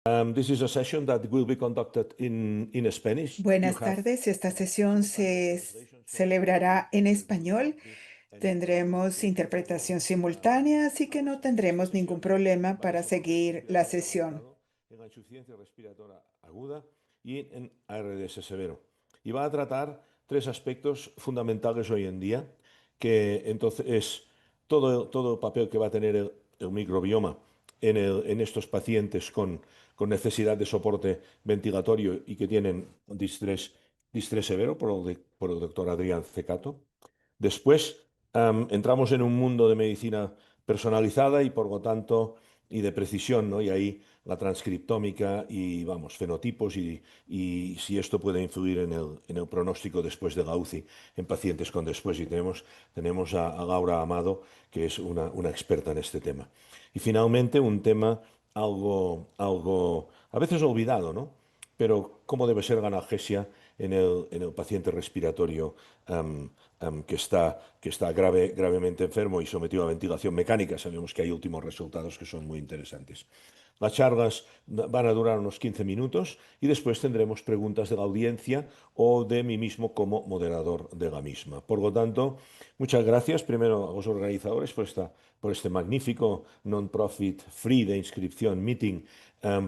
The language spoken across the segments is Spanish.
This is a session that will be conducted in Spanish. Buenas tardes, esta sesión se celebrará en español. Tendremos interpretación simultánea, así que no tendremos ningún problema para seguir la sesión. En insuficiencia respiratoria aguda y en ARDS severo. Y va a tratar tres aspectos fundamentales hoy en día, que entonces es todo el papel que va a tener el microbioma en estos pacientes con necesidad de soporte ventilatorio y que tienen distrés severo por el doctor Adrián Cecato. Después entramos en un mundo de medicina personalizada y por lo tanto y de precisión, ¿no? Y ahí la transcriptómica y vamos, fenotipos y si esto puede influir en el pronóstico después de la UCI en pacientes con después. Y tenemos a Laura Amado, que es una experta en este tema. Y finalmente un tema algo a veces olvidado, ¿no? Pero cómo debe ser la analgesia en el paciente respiratorio que está gravemente enfermo y sometido a ventilación mecánica. Sabemos que hay últimos resultados que son muy interesantes. Las charlas van a durar unos 15 minutos y después tendremos preguntas de la audiencia o de mí mismo como moderador de la misma. Por lo tanto, muchas gracias primero a los organizadores por este magnífico non-profit free de inscripción meeting,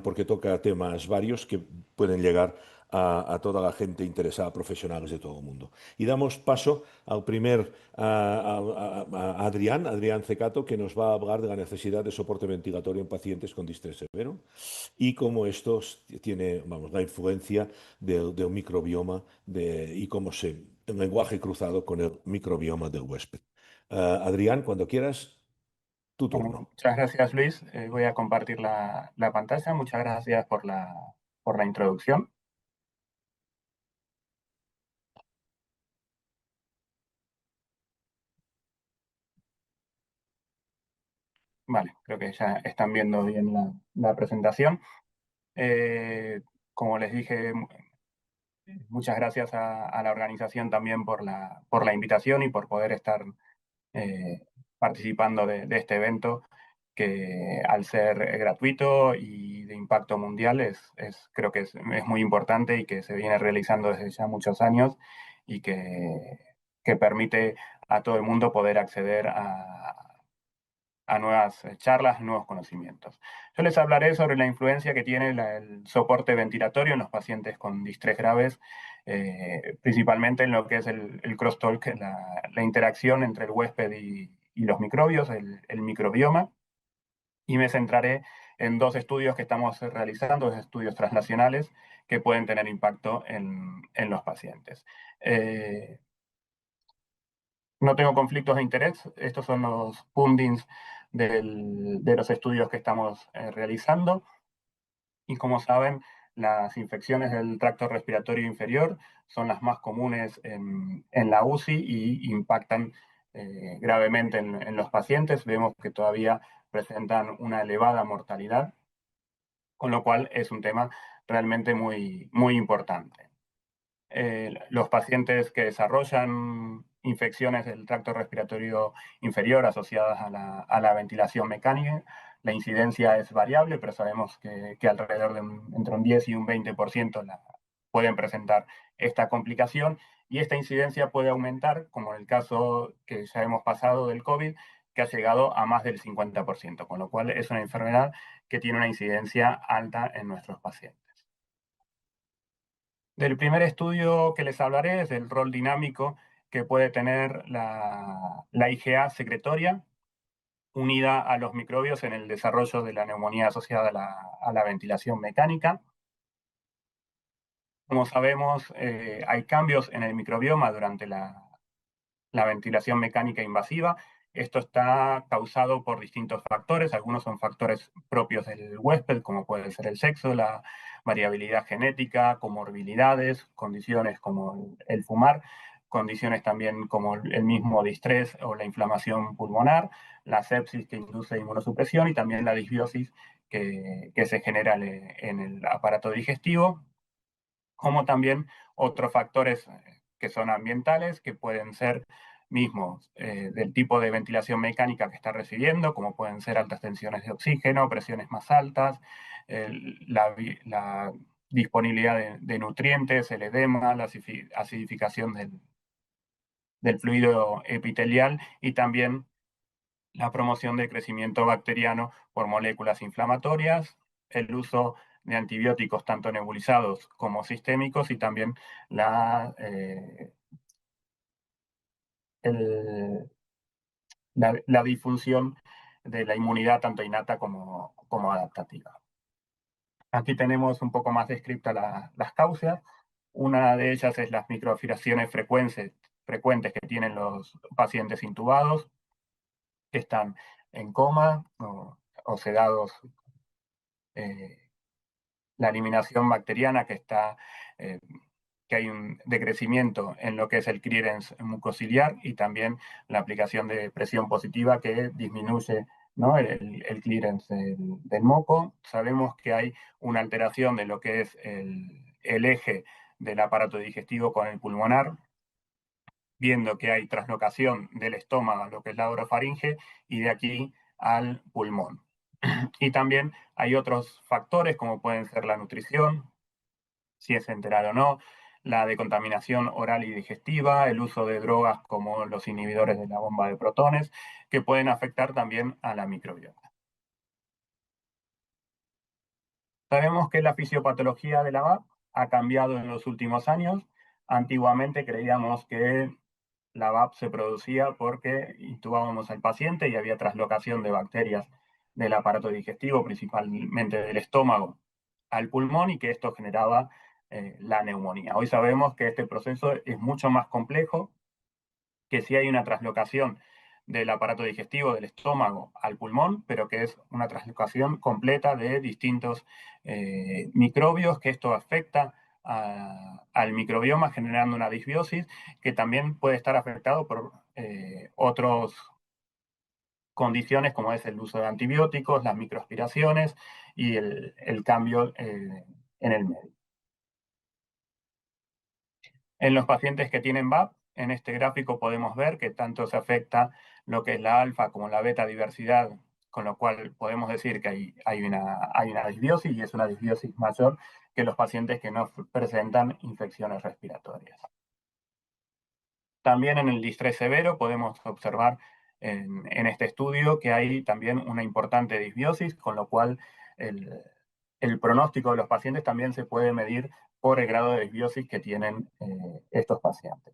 porque toca temas varios que pueden llegar a toda la gente interesada, profesionales de todo el mundo. Y damos paso al a Adrián Cecato, que nos va a hablar de la necesidad de soporte ventilatorio en pacientes con distrés severo y cómo esto tiene, vamos, la influencia del microbioma y cómo el lenguaje cruzado con el microbioma del huésped. Adrián, cuando quieras, tu turno. Muchas gracias, Luis. Voy a compartir la pantalla. Muchas gracias por la introducción. Vale, creo que ya están viendo bien la presentación. Como les dije, muchas gracias a la organización también por la invitación y por poder estar participando de este evento, que al ser gratuito y de impacto mundial creo que es muy importante y que se viene realizando desde ya muchos años y que permite a todo el mundo poder acceder a nuevas charlas, nuevos conocimientos. Yo les hablaré sobre la influencia que tiene el soporte ventilatorio en los pacientes con distrés graves, principalmente en lo que es el crosstalk, la interacción entre el huésped y los microbios, el microbioma, y me centraré en dos estudios que estamos realizando, dos estudios translacionales que pueden tener impacto en los pacientes. No tengo conflictos de interés, estos son los fundings de los estudios que estamos realizando. Y como saben, las infecciones del tracto respiratorio inferior son las más comunes en la UCI y impactan gravemente en los pacientes. Vemos que todavía presentan una elevada mortalidad, con lo cual es un tema realmente muy, muy importante. Los pacientes que desarrollan infecciones del tracto respiratorio inferior asociadas a la ventilación mecánica, la incidencia es variable, pero sabemos que alrededor de entre un 10 y un 20% pueden presentar esta complicación, y esta incidencia puede aumentar, como en el caso que ya hemos pasado del COVID, que ha llegado a más del 50%, con lo cual es una enfermedad que tiene una incidencia alta en nuestros pacientes. Del primer estudio que les hablaré es del rol dinámico que puede tener la IgA secretoria unida a los microbios en el desarrollo de la neumonía asociada a la ventilación mecánica. Como sabemos, hay cambios en el microbioma durante la ventilación mecánica invasiva. Esto está causado por distintos factores. Algunos son factores propios del huésped, como puede ser el sexo, la variabilidad genética, comorbilidades, condiciones como el fumar, condiciones también como el mismo distrés o la inflamación pulmonar, la sepsis que induce inmunosupresión y también la disbiosis que se genera en el aparato digestivo, como también otros factores que son ambientales, que pueden ser mismos del tipo de ventilación mecánica que está recibiendo, como pueden ser altas tensiones de oxígeno, presiones más altas, la disponibilidad de nutrientes, el edema, la acidificación del fluido epitelial y también la promoción del crecimiento bacteriano por moléculas inflamatorias, el uso de antibióticos tanto nebulizados como sistémicos y también la disfunción de la inmunidad tanto innata como adaptativa. Aquí tenemos un poco más descritas las causas. Una de ellas es las microaspiraciones frecuentes que tienen los pacientes intubados, que están en coma o sedados. La eliminación bacteriana que hay un decrecimiento en lo que es el clearance mucociliar y también la aplicación de presión positiva que disminuye, ¿no?, el clearance del moco. Sabemos que hay una alteración de lo que es el eje del aparato digestivo con el pulmonar, viendo que hay traslocación del estómago a lo que es la orofaringe y de aquí al pulmón. Y también hay otros factores como pueden ser la nutrición, si es enteral o no, la decontaminación oral y digestiva, el uso de drogas como los inhibidores de la bomba de protones, que pueden afectar también a la microbiota. Sabemos que la fisiopatología de la VAP ha cambiado en los últimos años. Antiguamente creíamos que la VAP se producía porque intubábamos al paciente y había traslocación de bacterias del aparato digestivo, principalmente del estómago, al pulmón y que esto generaba la neumonía. Hoy sabemos que este proceso es mucho más complejo, que sí hay una traslocación del aparato digestivo, del estómago al pulmón, pero que es una traslocación completa de distintos microbios, que esto afecta al microbioma generando una disbiosis que también puede estar afectado por otras condiciones como es el uso de antibióticos, las microaspiraciones y el cambio en el medio. En los pacientes que tienen VAP, en este gráfico podemos ver que tanto se afecta lo que es la alfa como la beta diversidad, con lo cual podemos decir que hay una disbiosis y es una disbiosis mayor que los pacientes que no presentan infecciones respiratorias. También en el distrés severo podemos observar en este estudio que hay también una importante disbiosis, con lo cual el pronóstico de los pacientes también se puede medir por el grado de disbiosis que tienen estos pacientes.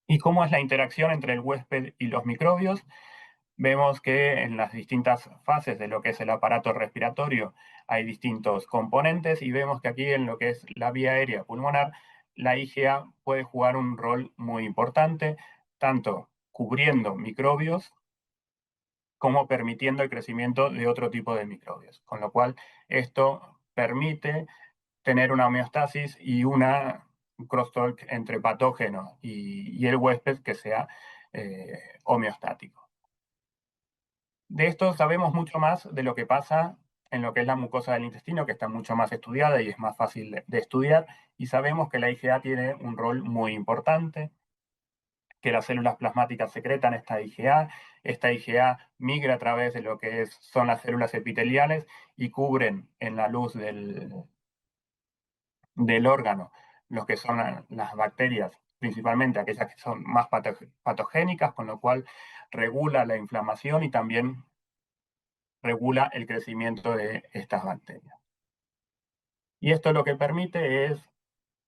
¿Y cómo es la interacción entre el huésped y los microbios? Vemos que en las distintas fases de lo que es el aparato respiratorio hay distintos componentes y vemos que aquí en lo que es la vía aérea pulmonar, la IgA puede jugar un rol muy importante, tanto cubriendo microbios como permitiendo el crecimiento de otro tipo de microbios. Con lo cual, esto permite tener una homeostasis y un crosstalk entre patógeno y el huésped que sea homeostático. De esto sabemos mucho más de lo que pasa en lo que es la mucosa del intestino, que está mucho más estudiada y es más fácil de estudiar, y sabemos que la IgA tiene un rol muy importante, que las células plasmáticas secretan esta IgA migra a través de lo que son las células epiteliales y cubren en la luz del órgano lo que son las bacterias, principalmente aquellas que son más patogénicas, con lo cual regula la inflamación y también regula el crecimiento de estas bacterias. Y esto lo que permite es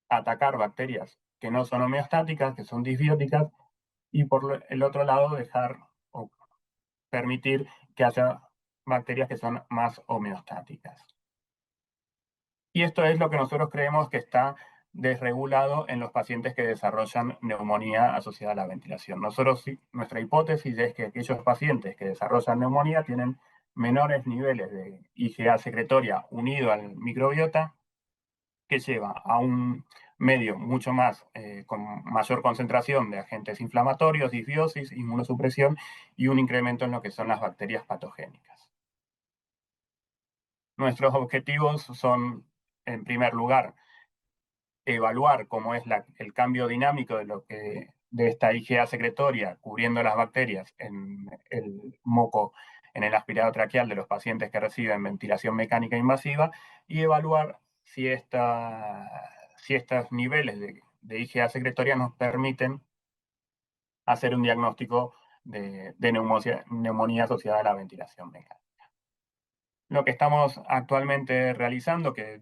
atacar bacterias que no son homeostáticas, que son disbióticas, y por el otro lado dejar o permitir que haya bacterias que son más homeostáticas. Y esto es lo que nosotros creemos que está desregulado en los pacientes que desarrollan neumonía asociada a la ventilación. Nuestra hipótesis es que aquellos pacientes que desarrollan neumonía tienen menores niveles de IgA secretoria unido al microbiota, que lleva a un medio mucho más, con mayor concentración de agentes inflamatorios, disbiosis, inmunosupresión y un incremento en lo que son las bacterias patogénicas. Nuestros objetivos son, en primer lugar, evaluar cómo es el cambio dinámico de lo que esta IgA secretoria cubriendo las bacterias en el moco, en el aspirado traqueal de los pacientes que reciben ventilación mecánica invasiva y evaluar si estos niveles de IgA secretoria nos permiten hacer un diagnóstico de neumonía asociada a la ventilación mecánica. Lo que estamos actualmente realizando, que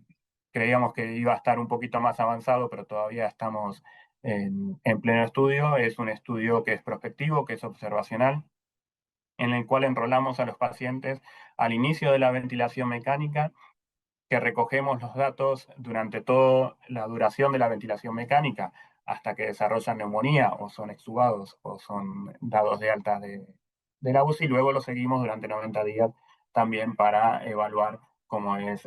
creíamos que iba a estar un poquito más avanzado, pero todavía estamos en pleno estudio, es un estudio que es prospectivo, que es observacional, en el cual enrolamos a los pacientes al inicio de la ventilación mecánica, que recogemos los datos durante toda la duración de la ventilación mecánica, hasta que desarrollan neumonía o son extubados o son dados de alta de la UCI, y luego lo seguimos durante 90 días también para evaluar cómo es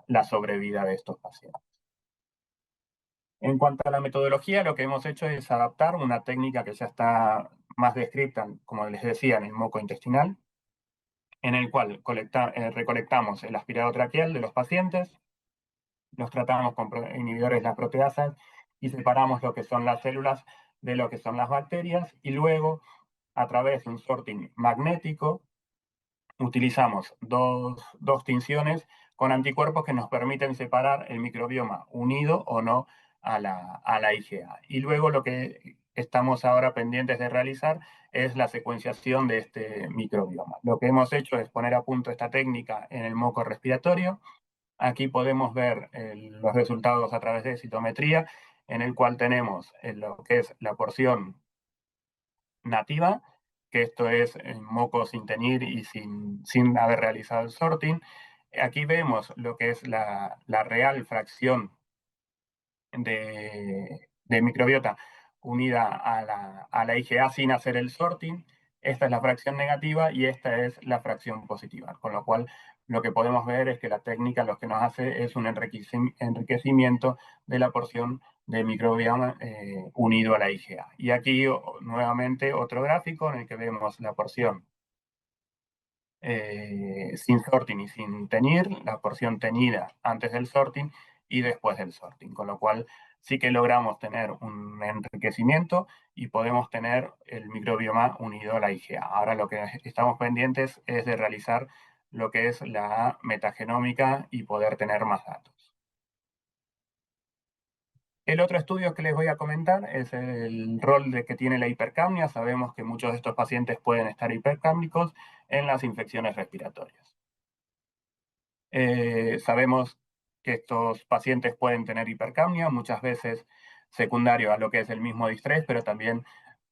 la sobrevida de estos pacientes. En cuanto a la metodología, lo que hemos hecho es adaptar una técnica que ya está más descrita, como les decía, en el moco intestinal, en el cual recolectamos el aspirado traqueal de los pacientes, los tratamos con inhibidores de las proteasas y separamos lo que son las células de lo que son las bacterias, y luego, a través de un sorting magnético, utilizamos dos tinciones con anticuerpos que nos permiten separar el microbioma unido o no a la IgA. Y luego lo que estamos ahora pendientes de realizar es la secuenciación de este microbioma. Lo que hemos hecho es poner a punto esta técnica en el moco respiratorio. Aquí podemos ver los resultados a través de citometría, en el cual tenemos lo que es la porción nativa, que esto es moco sin teñir y sin haber realizado el sorting. Aquí vemos lo que es la real fracción de microbiota unida a la IgA sin hacer el sorting. Esta es la fracción negativa y esta es la fracción positiva, con lo cual lo que podemos ver es que la técnica lo que nos hace es un enriquecimiento de la porción de microbioma unido a la IgA. Y aquí nuevamente otro gráfico en el que vemos la porción sin sorting y sin teñir, la porción teñida antes del sorting y después del sorting, con lo cual sí que logramos tener un enriquecimiento y podemos tener el microbioma unido a la IgA. Ahora lo que estamos pendientes es de realizar lo que es la metagenómica y poder tener más datos. El otro estudio que les voy a comentar es el rol que tiene la hipercapnia. Sabemos que muchos de estos pacientes pueden estar hipercápnicos en las infecciones respiratorias. Sabemos que estos pacientes pueden tener hipercapnia, muchas veces secundario a lo que es el mismo distrés, pero también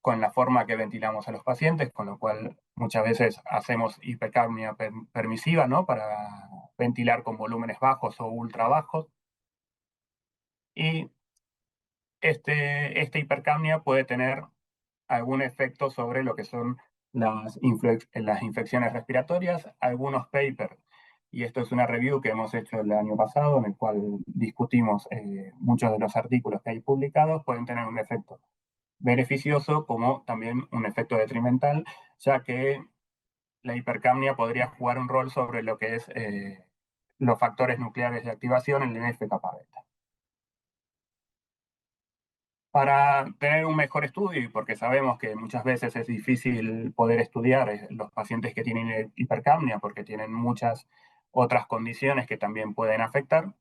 con la forma que ventilamos a los pacientes, con lo cual muchas veces hacemos hipercapnia permisiva, ¿no? Para ventilar con volúmenes bajos o ultra bajos. Y esta hipercapnia puede tener algún efecto sobre lo que son las infecciones respiratorias. Algunos papers, y esto es una review que hemos hecho el año pasado, en el cual discutimos muchos de los artículos que hay publicados, pueden tener un efecto beneficioso como también un efecto detrimental, ya que la hipercapnia podría jugar un rol sobre lo que es los factores nucleares de activación en el NF-kappa beta. Para tener un mejor estudio, y porque sabemos que muchas veces es difícil poder estudiar los pacientes que tienen hipercapnia porque tienen muchas otras condiciones que también pueden afectar,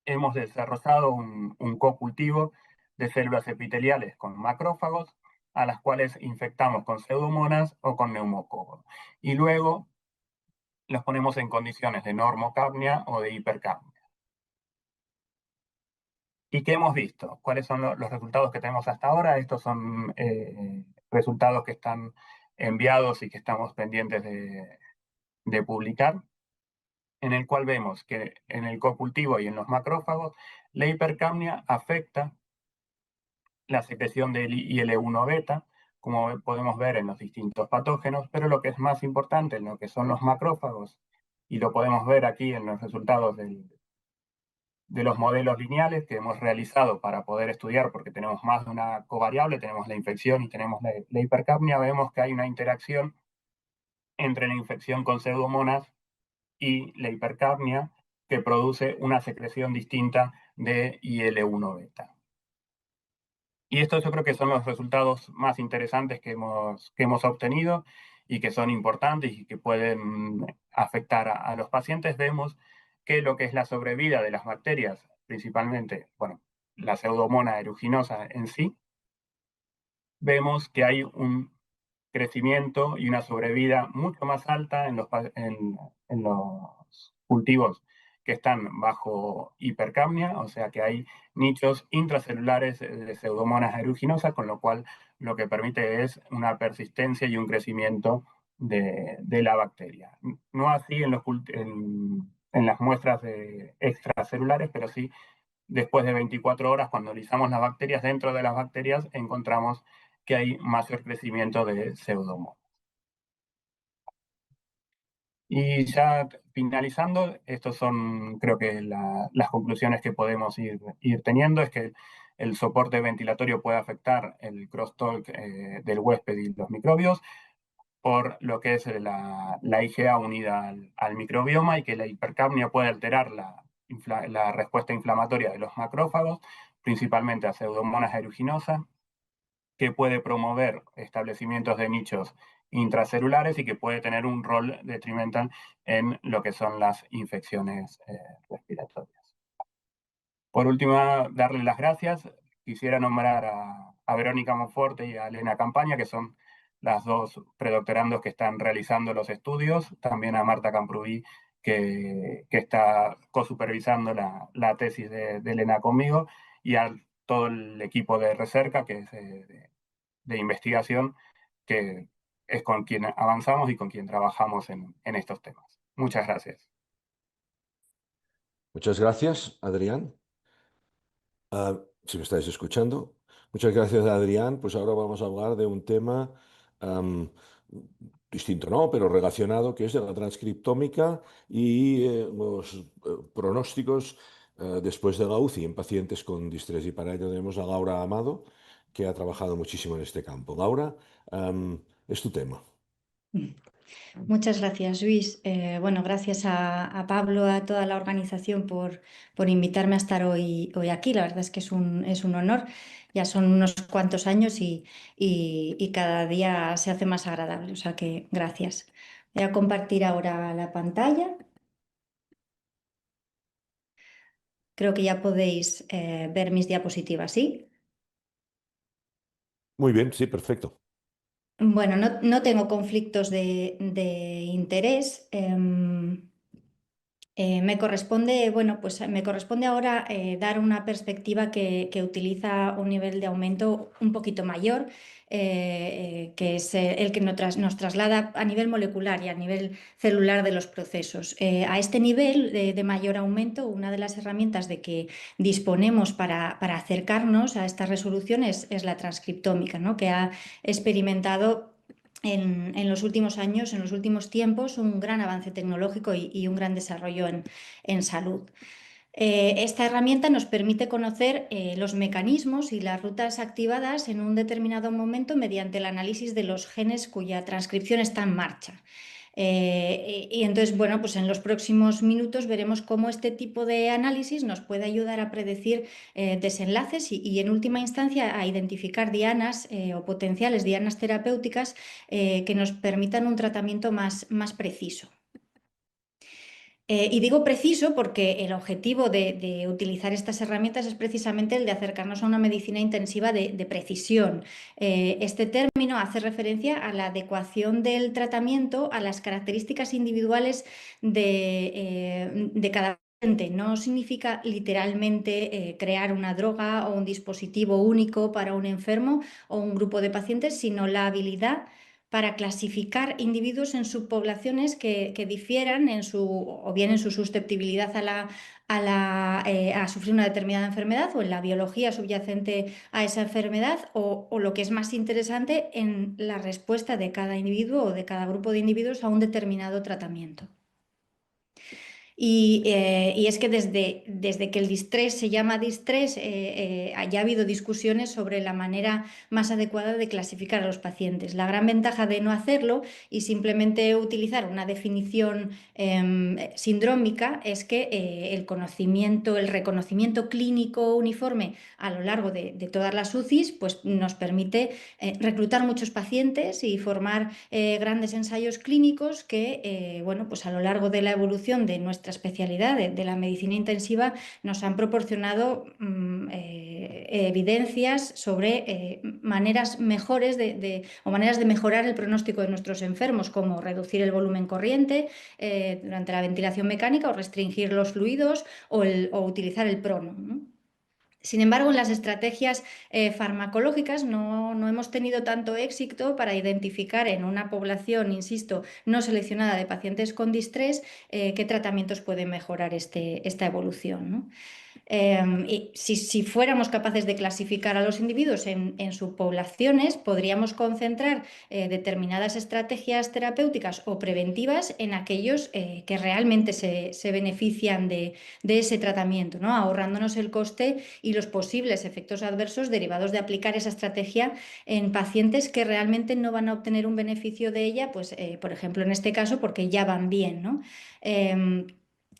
hemos desarrollado un cocultivo de células epiteliales con macrófagos, a las cuales infectamos con pseudomonas o con neumococos. Y luego los ponemos en condiciones de normocapnia o de hipercapnia. ¿Y qué hemos visto? ¿Cuáles son los resultados que tenemos hasta ahora? Estos son resultados que están enviados y que estamos pendientes de publicar, en el cual vemos que en el cocultivo y en los macrófagos, la hipercapnia afecta la secreción del IL-1 beta, como podemos ver en los distintos patógenos, pero lo que es más importante en lo que son los macrófagos, y lo podemos ver aquí en los resultados de los modelos lineales que hemos realizado para poder estudiar, porque tenemos más de una covariable, tenemos la infección y tenemos la hipercapnia, vemos que hay una interacción entre la infección con pseudomonas y la hipercapnia que produce una secreción distinta de IL-1 beta. Y estos yo creo que son los resultados más interesantes que hemos obtenido y que son importantes y que pueden afectar a los pacientes. Vemos que lo que es la sobrevida de las bacterias, principalmente, bueno, la Pseudomonas aeruginosa en sí, vemos que hay un crecimiento y una sobrevida mucho más alta en los cultivos que están bajo hipercapnia, o sea que hay nichos intracelulares de Pseudomonas aeruginosa, con lo cual lo que permite es una persistencia y un crecimiento de la bacteria. No así en las muestras extracelulares, pero sí después de 24 horas, cuando analizamos las bacterias, dentro de las bacterias encontramos que hay mayor crecimiento de Pseudomonas. Y ya finalizando, estos son creo que las conclusiones que podemos ir teniendo, es que el soporte ventilatorio puede afectar el crosstalk del huésped y los microbios, por lo que es la IgA unida al microbioma, y que la hipercapnia puede alterar la respuesta inflamatoria de los macrófagos, principalmente a Pseudomonas aeruginosa, que puede promover establecimientos de nichos intracelulares y que puede tener un rol detrimental en lo que son las infecciones respiratorias. Por último, darle las gracias. Quisiera nombrar a Verónica Monforte y a Elena Campaña, que son las dos predoctorandos que están realizando los estudios, también a Marta Camprubí, que está cosupervisando la tesis de Elena conmigo, y a todo el equipo de Recerca, que es de investigación, que es con quien avanzamos y con quien trabajamos en estos temas. Muchas gracias. Muchas gracias, Adrián. Si me estáis escuchando. Muchas gracias, Adrián. Pues ahora vamos a hablar de un tema am, distinto, ¿no? Pero relacionado, que es de la transcriptómica y los pronósticos después de la UCI en pacientes con distrés. Y para ello tenemos a Laura Amado, que ha trabajado muchísimo en este campo. Laura, es tu tema. Muchas gracias, Luis. Bueno, gracias a Pablo, a toda la organización por invitarme a estar hoy aquí. La verdad es que es un honor. Ya son unos cuantos años y cada día se hace más agradable. O sea que gracias. Voy a compartir ahora la pantalla. Creo que ya podéis ver mis diapositivas, ¿sí? Muy bien, sí, perfecto. Bueno, no tengo conflictos de interés. Me corresponde, bueno, pues me corresponde ahora dar una perspectiva que utiliza un nivel de aumento un poquito mayor, que es el que nos traslada a nivel molecular y a nivel celular de los procesos. A este nivel de mayor aumento, una de las herramientas de que disponemos para acercarnos a estas resoluciones es la transcriptómica, ¿no? Que ha experimentado en los últimos años, en los últimos tiempos, un gran avance tecnológico y un gran desarrollo en salud. Esta herramienta nos permite conocer los mecanismos y las rutas activadas en un determinado momento mediante el análisis de los genes cuya transcripción está en marcha. Y entonces, bueno, pues en los próximos minutos veremos cómo este tipo de análisis nos puede ayudar a predecir desenlaces y en última instancia a identificar dianas o potenciales dianas terapéuticas que nos permitan un tratamiento más preciso. Y digo preciso porque el objetivo de utilizar estas herramientas es precisamente el de acercarnos a una medicina intensiva de precisión. Este término hace referencia a la adecuación del tratamiento a las características individuales de cada paciente. No significa literalmente crear una droga o un dispositivo único para un enfermo o un grupo de pacientes, sino la habilidad para clasificar individuos en subpoblaciones que difieran o bien en su susceptibilidad a sufrir una determinada enfermedad, o en la biología subyacente a esa enfermedad, o lo que es más interesante, en la respuesta de cada individuo o de cada grupo de individuos a un determinado tratamiento. Y es que desde que el distrés se llama distrés, ya ha habido discusiones sobre la manera más adecuada de clasificar a los pacientes. La gran ventaja de no hacerlo y simplemente utilizar una definición sindrómica es que el conocimiento, el reconocimiento clínico uniforme a lo largo de todas las UCIs, pues nos permite reclutar muchos pacientes y formar grandes ensayos clínicos que, bueno, pues a lo largo de la evolución de nuestra especialidad, de la medicina intensiva, nos han proporcionado evidencias sobre maneras mejores o maneras de mejorar el pronóstico de nuestros enfermos, como reducir el volumen corriente durante la ventilación mecánica o restringir los fluidos o utilizar el prono, ¿no? Sin embargo, en las estrategias farmacológicas no hemos tenido tanto éxito para identificar en una población, insisto, no seleccionada de pacientes con distrés, qué tratamientos pueden mejorar esta evolución, ¿no? Y si fuéramos capaces de clasificar a los individuos en subpoblaciones, podríamos concentrar determinadas estrategias terapéuticas o preventivas en aquellos que realmente se benefician de ese tratamiento, ¿no? Ahorrándonos el coste y los posibles efectos adversos derivados de aplicar esa estrategia en pacientes que realmente no van a obtener un beneficio de ella, pues, por ejemplo, en este caso, porque ya van bien, ¿no?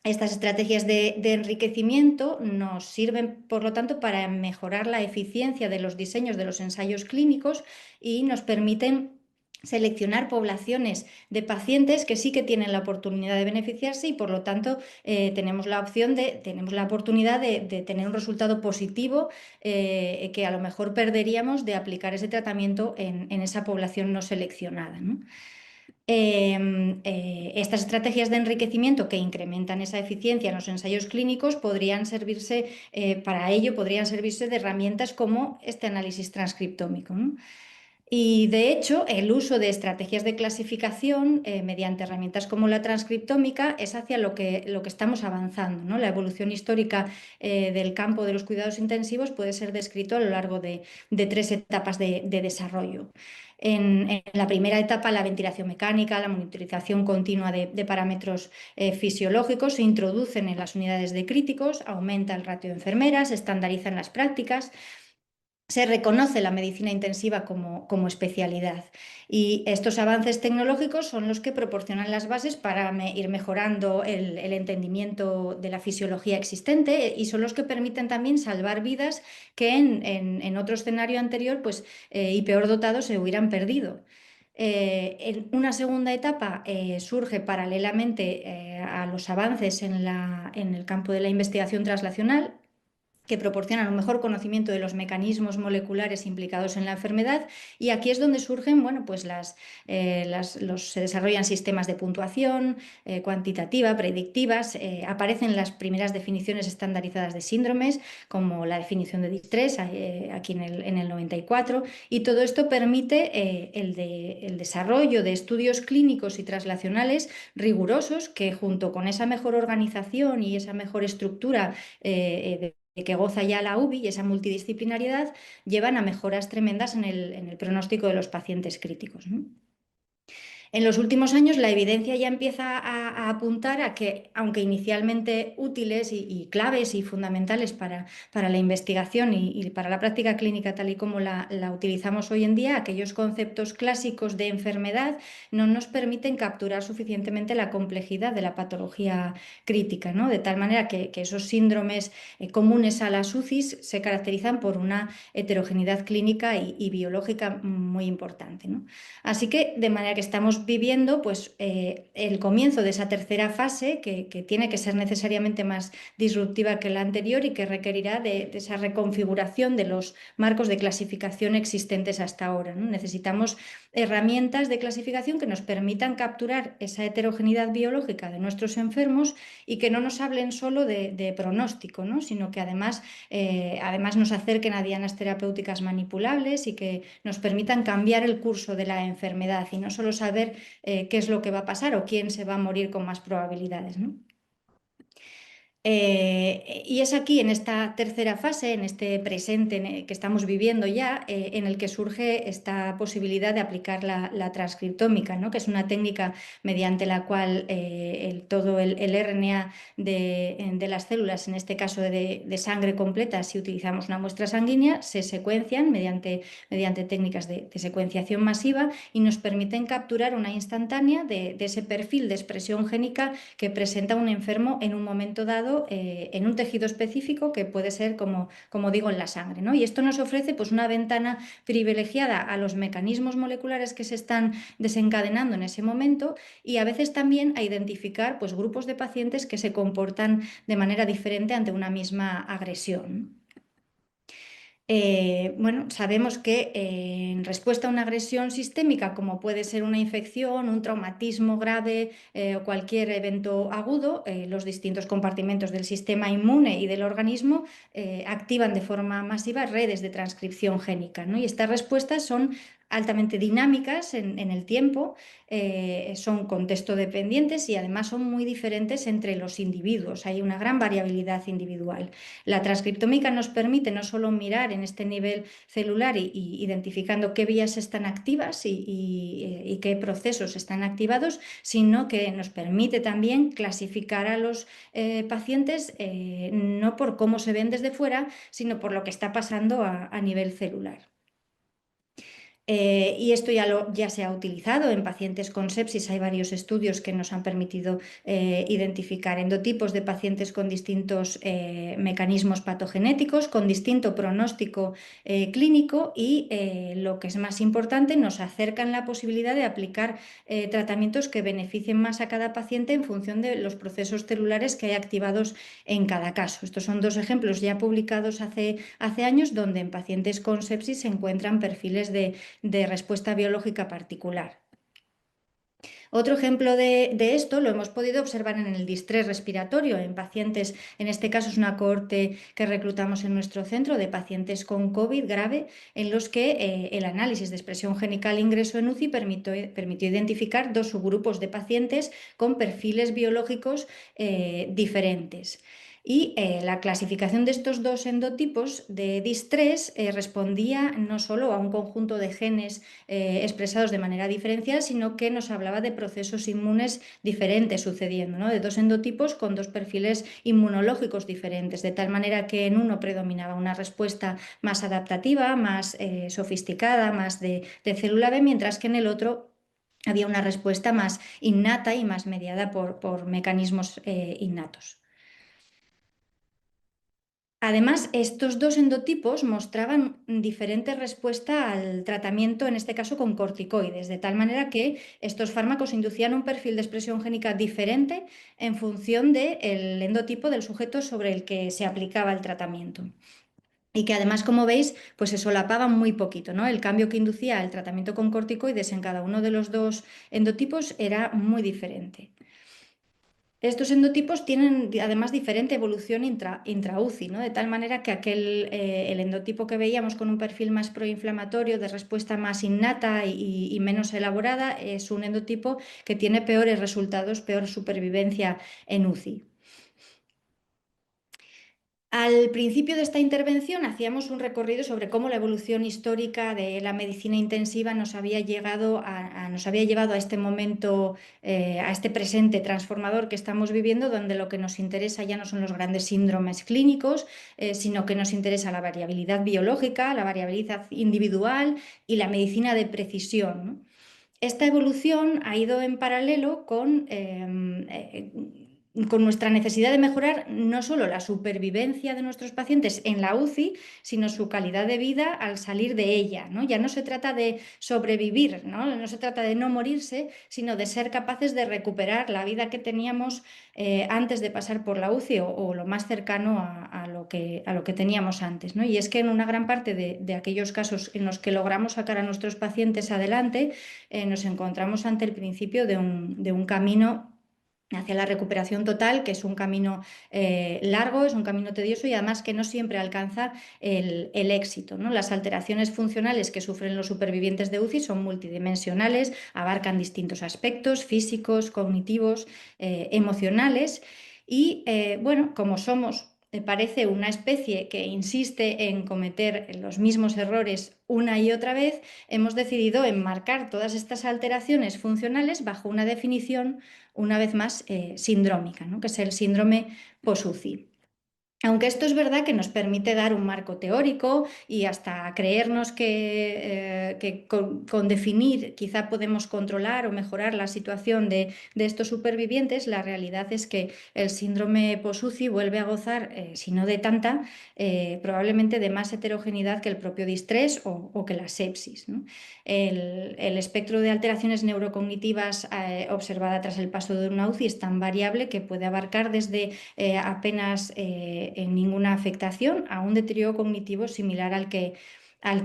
Estas estrategias de enriquecimiento nos sirven, por lo tanto, para mejorar la eficiencia de los diseños de los ensayos clínicos y nos permiten seleccionar poblaciones de pacientes que sí que tienen la oportunidad de beneficiarse y, por lo tanto, tenemos la oportunidad de tener un resultado positivo que a lo mejor perderíamos de aplicar ese tratamiento en esa población no seleccionada, ¿no? Estas estrategias de enriquecimiento que incrementan esa eficiencia en los ensayos clínicos podrían servirse de herramientas como este análisis transcriptómico, ¿no? Y de hecho, el uso de estrategias de clasificación mediante herramientas como la transcriptómica es hacia lo que estamos avanzando, ¿no? La evolución histórica del campo de los cuidados intensivos puede ser descrito a lo largo de 3 etapas de desarrollo. En la primera etapa, la ventilación mecánica, la monitorización continua de parámetros fisiológicos se introducen en las unidades de críticos, aumenta el ratio de enfermeras, se estandarizan las prácticas. Se reconoce la medicina intensiva como especialidad y estos avances tecnológicos son los que proporcionan las bases para ir mejorando el entendimiento de la fisiología existente y son los que permiten también salvar vidas que en otro escenario anterior y peor dotados se hubieran perdido. En una segunda etapa surge paralelamente a los avances en el campo de la investigación translacional, que proporcionan un mejor conocimiento de los mecanismos moleculares implicados en la enfermedad, y aquí es donde surgen, bueno, pues se desarrollan sistemas de puntuación cuantitativa, predictivas, aparecen las primeras definiciones estandarizadas de síndromes, como la definición de distrés aquí en el 94, y todo esto permite el desarrollo de estudios clínicos y translacionales rigurosos que, junto con esa mejor organización y esa mejor estructura de que goza ya la UBI y esa multidisciplinariedad, llevan a mejoras tremendas en el pronóstico de los pacientes críticos, ¿no? En los últimos años la evidencia ya empieza a apuntar a que, aunque inicialmente útiles y claves y fundamentales para la investigación y para la práctica clínica tal y como la utilizamos hoy en día, aquellos conceptos clásicos de enfermedad no nos permiten capturar suficientemente la complejidad de la patología crítica, ¿no? De tal manera que esos síndromes comunes a las UCIs se caracterizan por una heterogeneidad clínica y biológica muy importante, ¿no? Así que, de manera que estamos viviendo pues, el comienzo de esa tercera fase que tiene que ser necesariamente más disruptiva que la anterior y que requerirá de esa reconfiguración de los marcos de clasificación existentes hasta ahora, ¿no? Necesitamos herramientas de clasificación que nos permitan capturar esa heterogeneidad biológica de nuestros enfermos y que no nos hablen solo de pronóstico, ¿no? Sino que además nos acerquen a dianas terapéuticas manipulables y que nos permitan cambiar el curso de la enfermedad y no solo saber qué es lo que va a pasar o quién se va a morir con más probabilidades, ¿no? Y es aquí, en esta tercera fase, en este presente que estamos viviendo ya, en el que surge esta posibilidad de aplicar la transcriptómica, ¿no? Que es una técnica mediante la cual todo el RNA de las células, en este caso de sangre completa, si utilizamos una muestra sanguínea, se secuencian mediante técnicas de secuenciación masiva y nos permiten capturar una instantánea de ese perfil de expresión génica que presenta un enfermo en un momento dado en un tejido específico que puede ser, como digo, en la sangre, ¿no? Y esto nos ofrece pues, una ventana privilegiada a los mecanismos moleculares que se están desencadenando en ese momento y a veces también a identificar pues, grupos de pacientes que se comportan de manera diferente ante una misma agresión. Bueno, sabemos que en respuesta a una agresión sistémica, como puede ser una infección, un traumatismo grave o cualquier evento agudo, los distintos compartimentos del sistema inmune y del organismo activan de forma masiva redes de transcripción génica, ¿no? Y estas respuestas son altamente dinámicas en el tiempo, son contexto dependientes y además son muy diferentes entre los individuos. Hay una gran variabilidad individual. La transcriptómica nos permite no solo mirar en este nivel celular y identificando qué vías están activas y qué procesos están activados, sino que nos permite también clasificar a los pacientes no por cómo se ven desde fuera, sino por lo que está pasando a nivel celular. Y esto ya se ha utilizado en pacientes con sepsis. Hay varios estudios que nos han permitido identificar endotipos de pacientes con distintos mecanismos patogenéticos, con distinto pronóstico clínico y, lo que es más importante, nos acercan la posibilidad de aplicar tratamientos que beneficien más a cada paciente en función de los procesos celulares que hay activados en cada caso. Estos son dos ejemplos ya publicados hace años donde en pacientes con sepsis se encuentran perfiles de respuesta biológica particular. Otro ejemplo de esto lo hemos podido observar en el distrés respiratorio en pacientes, en este caso es una cohorte que reclutamos en nuestro centro de pacientes con COVID grave, en los que el análisis de expresión génica al ingreso en UCI permitió identificar dos subgrupos de pacientes con perfiles biológicos diferentes. Y la clasificación de estos dos endotipos de distrés respondía no solo a un conjunto de genes expresados de manera diferencial, sino que nos hablaba de procesos inmunes diferentes sucediendo, ¿no? De dos endotipos con dos perfiles inmunológicos diferentes, de tal manera que en uno predominaba una respuesta más adaptativa, más sofisticada, más de célula B, mientras que en el otro había una respuesta más innata y más mediada por mecanismos innatos. Además, estos dos endotipos mostraban diferente respuesta al tratamiento, en este caso con corticoides, de tal manera que estos fármacos inducían un perfil de expresión génica diferente en función del endotipo del sujeto sobre el que se aplicaba el tratamiento. Y que además, como veis, pues se solapaban muy poquito, ¿no? El cambio que inducía el tratamiento con corticoides en cada uno de los dos endotipos era muy diferente. Estos endotipos tienen además diferente evolución intra-UCI, ¿no? De tal manera que el endotipo que veíamos con un perfil más proinflamatorio, de respuesta más innata y menos elaborada, es un endotipo que tiene peores resultados, peor supervivencia en UCI. Al principio de esta intervención hacíamos un recorrido sobre cómo la evolución histórica de la medicina intensiva nos había llevado a este momento, a este presente transformador que estamos viviendo, donde lo que nos interesa ya no son los grandes síndromes clínicos, sino que nos interesa la variabilidad biológica, la variabilidad individual y la medicina de precisión, ¿no? Esta evolución ha ido en paralelo con nuestra necesidad de mejorar no solo la supervivencia de nuestros pacientes en la UCI, sino su calidad de vida al salir de ella, ¿no? Ya no se trata de sobrevivir, ¿no? No se trata de no morirse, sino de ser capaces de recuperar la vida que teníamos antes de pasar por la UCI o lo más cercano a lo que teníamos antes, ¿no? Y es que en una gran parte de aquellos casos en los que logramos sacar a nuestros pacientes adelante, nos encontramos ante el principio de un camino hacia la recuperación total, que es un camino largo, es un camino tedioso y además que no siempre alcanza el éxito, ¿no? Las alteraciones funcionales que sufren los supervivientes de UCI son multidimensionales, abarcan distintos aspectos físicos, cognitivos, emocionales. Y bueno, como parece una especie que insiste en cometer los mismos errores una y otra vez, hemos decidido enmarcar todas estas alteraciones funcionales bajo una definición, una vez más, sindrómica, ¿no? Que es el síndrome post-UCI. Aunque esto es verdad que nos permite dar un marco teórico y hasta creernos que con definir quizá podemos controlar o mejorar la situación de estos supervivientes, la realidad es que el síndrome post-UCI vuelve a gozar, si no de tanta, probablemente de más heterogeneidad que el propio distrés o que la sepsis, ¿no? El espectro de alteraciones neurocognitivas observada tras el paso de una UCI es tan variable que puede abarcar desde apenas en ninguna afectación a un deterioro cognitivo similar al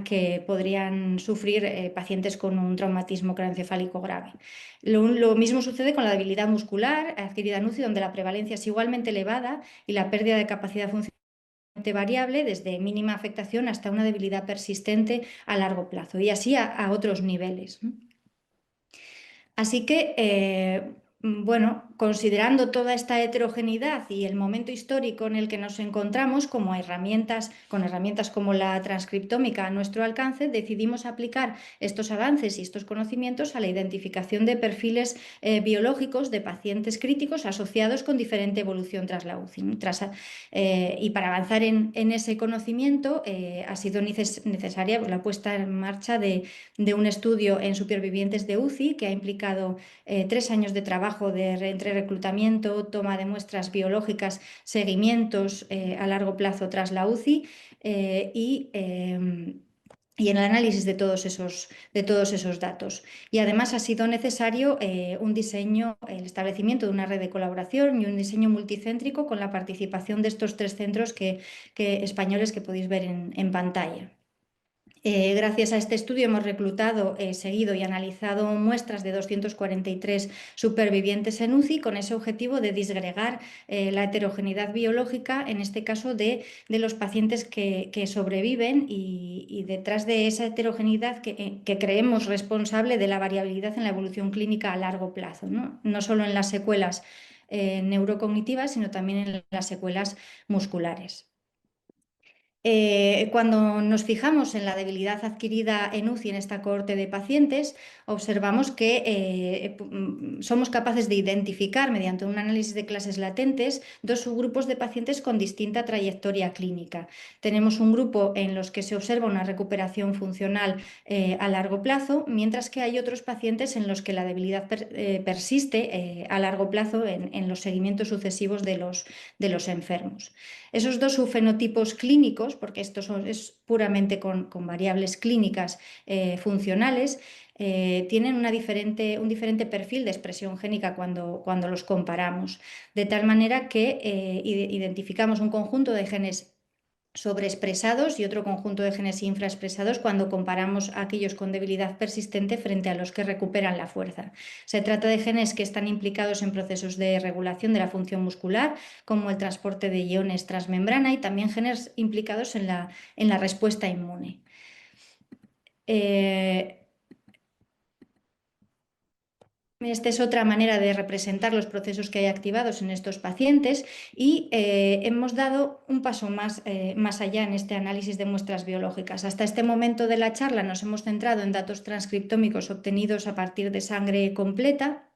que podrían sufrir pacientes con un traumatismo craneoencefálico grave. Lo mismo sucede con la debilidad muscular adquirida en UCI, donde la prevalencia es igualmente elevada y la pérdida de capacidad funcional variable, desde mínima afectación hasta una debilidad persistente a largo plazo, y así a otros niveles, ¿no? Así que, bueno, considerando toda esta heterogeneidad y el momento histórico en el que nos encontramos, con herramientas como la transcriptómica a nuestro alcance, decidimos aplicar estos avances y estos conocimientos a la identificación de perfiles biológicos de pacientes críticos asociados con diferente evolución tras la UCI. Y para avanzar en ese conocimiento ha sido necesaria la puesta en marcha de un estudio en supervivientes de UCI que ha implicado 3 años de trabajo entre reclutamiento, toma de muestras biológicas, seguimientos a largo plazo tras la UCI y en el análisis de todos esos datos. Y además ha sido necesario el establecimiento de una red de colaboración y un diseño multicéntrico con la participación de estos 3 centros españoles que podéis ver en pantalla. Gracias a este estudio hemos reclutado, seguido y analizado muestras de 243 supervivientes en UCI con ese objetivo de disgregar la heterogeneidad biológica, en este caso de los pacientes que sobreviven, y detrás de esa heterogeneidad que creemos responsable de la variabilidad en la evolución clínica a largo plazo, no solo en las secuelas neurocognitivas, sino también en las secuelas musculares. Cuando nos fijamos en la debilidad adquirida en UCI en esta cohorte de pacientes, observamos que somos capaces de identificar, mediante un análisis de clases latentes, 2 subgrupos de pacientes con distinta trayectoria clínica. Tenemos un grupo en los que se observa una recuperación funcional a largo plazo, mientras que hay otros pacientes en los que la debilidad persiste a largo plazo en los seguimientos sucesivos de los enfermos. Esos 2 subfenotipos clínicos, porque esto es puramente con variables clínicas funcionales, tienen un diferente perfil de expresión génica cuando los comparamos, de tal manera que identificamos un conjunto de genes sobreexpresados y otro conjunto de genes infraexpresados cuando comparamos a aquellos con debilidad persistente frente a los que recuperan la fuerza. Se trata de genes que están implicados en procesos de regulación de la función muscular, como el transporte de iones transmembrana, y también genes implicados en la respuesta inmune. Esta es otra manera de representar los procesos que hay activados en estos pacientes, y hemos dado un paso más allá en este análisis de muestras biológicas. Hasta este momento de la charla nos hemos centrado en datos transcriptómicos obtenidos a partir de sangre completa,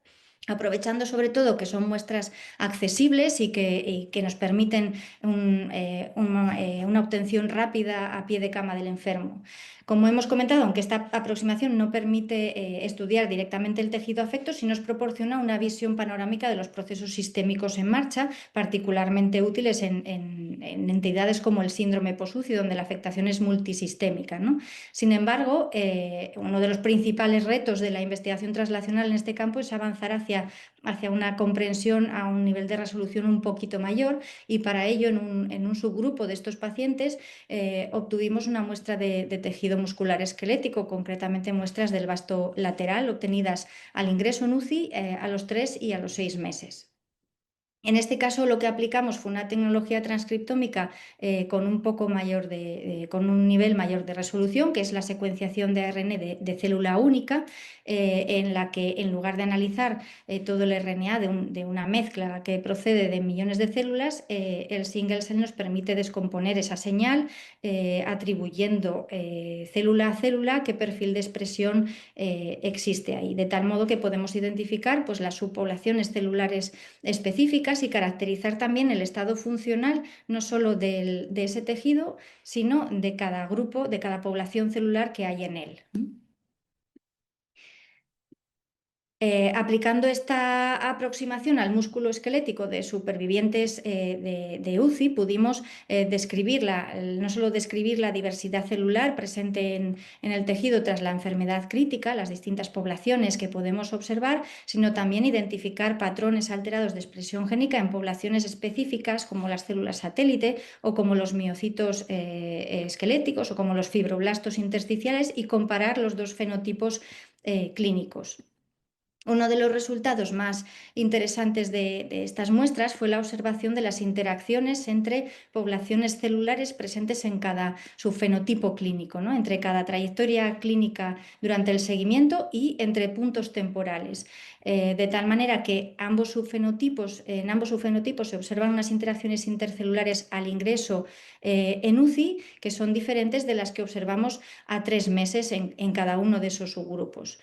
aprovechando sobre todo que son muestras accesibles y que nos permiten una obtención rápida a pie de cama del enfermo. Como hemos comentado, aunque esta aproximación no permite estudiar directamente el tejido afecto, sí nos proporciona una visión panorámica de los procesos sistémicos en marcha, particularmente útiles en entidades como el síndrome post-UCI, donde la afectación es multisistémica, ¿no? Sin embargo, uno de los principales retos de la investigación translacional en este campo es avanzar hacia una comprensión a un nivel de resolución un poquito mayor, y para ello en un subgrupo de estos pacientes obtuvimos una muestra de tejido muscular esquelético, concretamente muestras del vasto lateral obtenidas al ingreso en UCI a los 3 y a los 6 meses. En este caso lo que aplicamos fue una tecnología transcriptómica con con un nivel mayor de resolución, que es la secuenciación de ARN de célula única, en la que en lugar de analizar todo el RNA de una mezcla que procede de millones de células, el single cell nos permite descomponer esa señal atribuyendo célula a célula qué perfil de expresión existe ahí, de tal modo que podemos identificar pues, las subpoblaciones celulares específicas y caracterizar también el estado funcional no solo de ese tejido, sino de cada grupo, de cada población celular que hay en él. Aplicando esta aproximación al músculo esquelético de supervivientes de UCI, pudimos no solo describir la diversidad celular presente en el tejido tras la enfermedad crítica, las distintas poblaciones que podemos observar, sino también identificar patrones alterados de expresión génica en poblaciones específicas como las células satélite o como los miocitos esqueléticos o como los fibroblastos intersticiales y comparar los dos fenotipos clínicos. Uno de los resultados más interesantes de estas muestras fue la observación de las interacciones entre poblaciones celulares presentes en cada subfenotipo clínico, ¿no? Entre cada trayectoria clínica durante el seguimiento y entre puntos temporales. De tal manera que en ambos subfenotipos se observan unas interacciones intercelulares al ingreso en UCI que son diferentes de las que observamos a 3 meses en cada uno de esos subgrupos.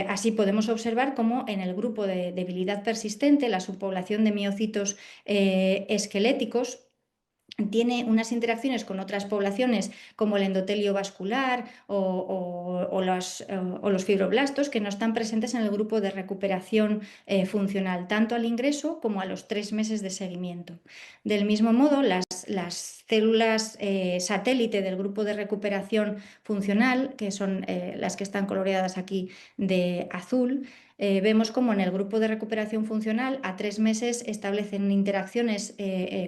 Así podemos observar cómo en el grupo de debilidad persistente, la subpoblación de miocitos esqueléticos tiene unas interacciones con otras poblaciones como el endotelio vascular o los fibroblastos que no están presentes en el grupo de recuperación funcional, tanto al ingreso como a los 3 meses de seguimiento. Del mismo modo, las células satélite del grupo de recuperación funcional, que son las que están coloreadas aquí de azul, vemos como en el grupo de recuperación funcional a 3 meses establecen interacciones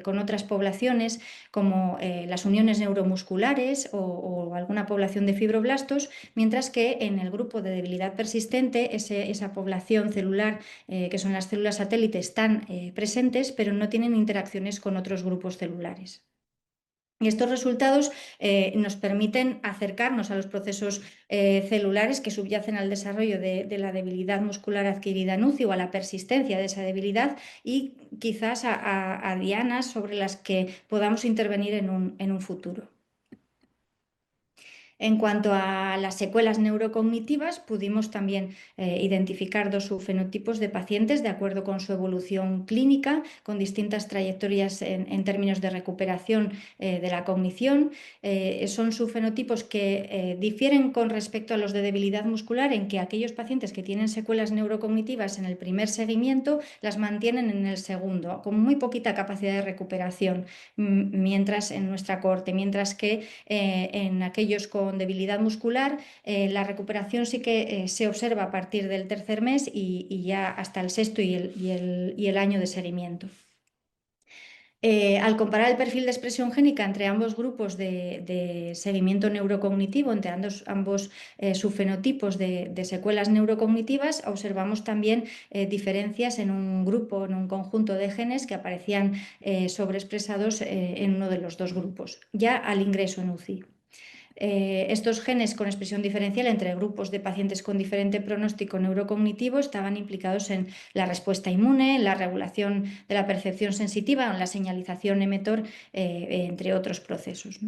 con otras poblaciones como las uniones neuromusculares o alguna población de fibroblastos, mientras que en el grupo de debilidad persistente esa población celular que son las células satélite están presentes pero no tienen interacciones con otros grupos celulares. Y estos resultados nos permiten acercarnos a los procesos celulares que subyacen al desarrollo de la debilidad muscular adquirida en UCI o a la persistencia de esa debilidad y quizás a dianas sobre las que podamos intervenir en un futuro. En cuanto a las secuelas neurocognitivas, pudimos también identificar 2 subfenotipos de pacientes de acuerdo con su evolución clínica, con distintas trayectorias en términos de recuperación de la cognición. Son subfenotipos que difieren con respecto a los de debilidad muscular en que aquellos pacientes que tienen secuelas neurocognitivas en el primer seguimiento las mantienen en el segundo, con muy poquita capacidad de recuperación, mientras en nuestra cohorte, mientras que en aquellos con debilidad muscular, la recuperación sí que se observa a partir del 3er mes y ya hasta el 6º y el año de seguimiento. Al comparar el perfil de expresión génica entre ambos grupos de seguimiento neurocognitivo, entre ambos subfenotipos de secuelas neurocognitivas, observamos también diferencias en un conjunto de genes que aparecían sobreexpresados en uno de los 2 grupos, ya al ingreso en UCI. Estos genes con expresión diferencial entre grupos de pacientes con diferente pronóstico neurocognitivo estaban implicados en la respuesta inmune, en la regulación de la percepción sensitiva, en la señalización emetor, entre otros procesos.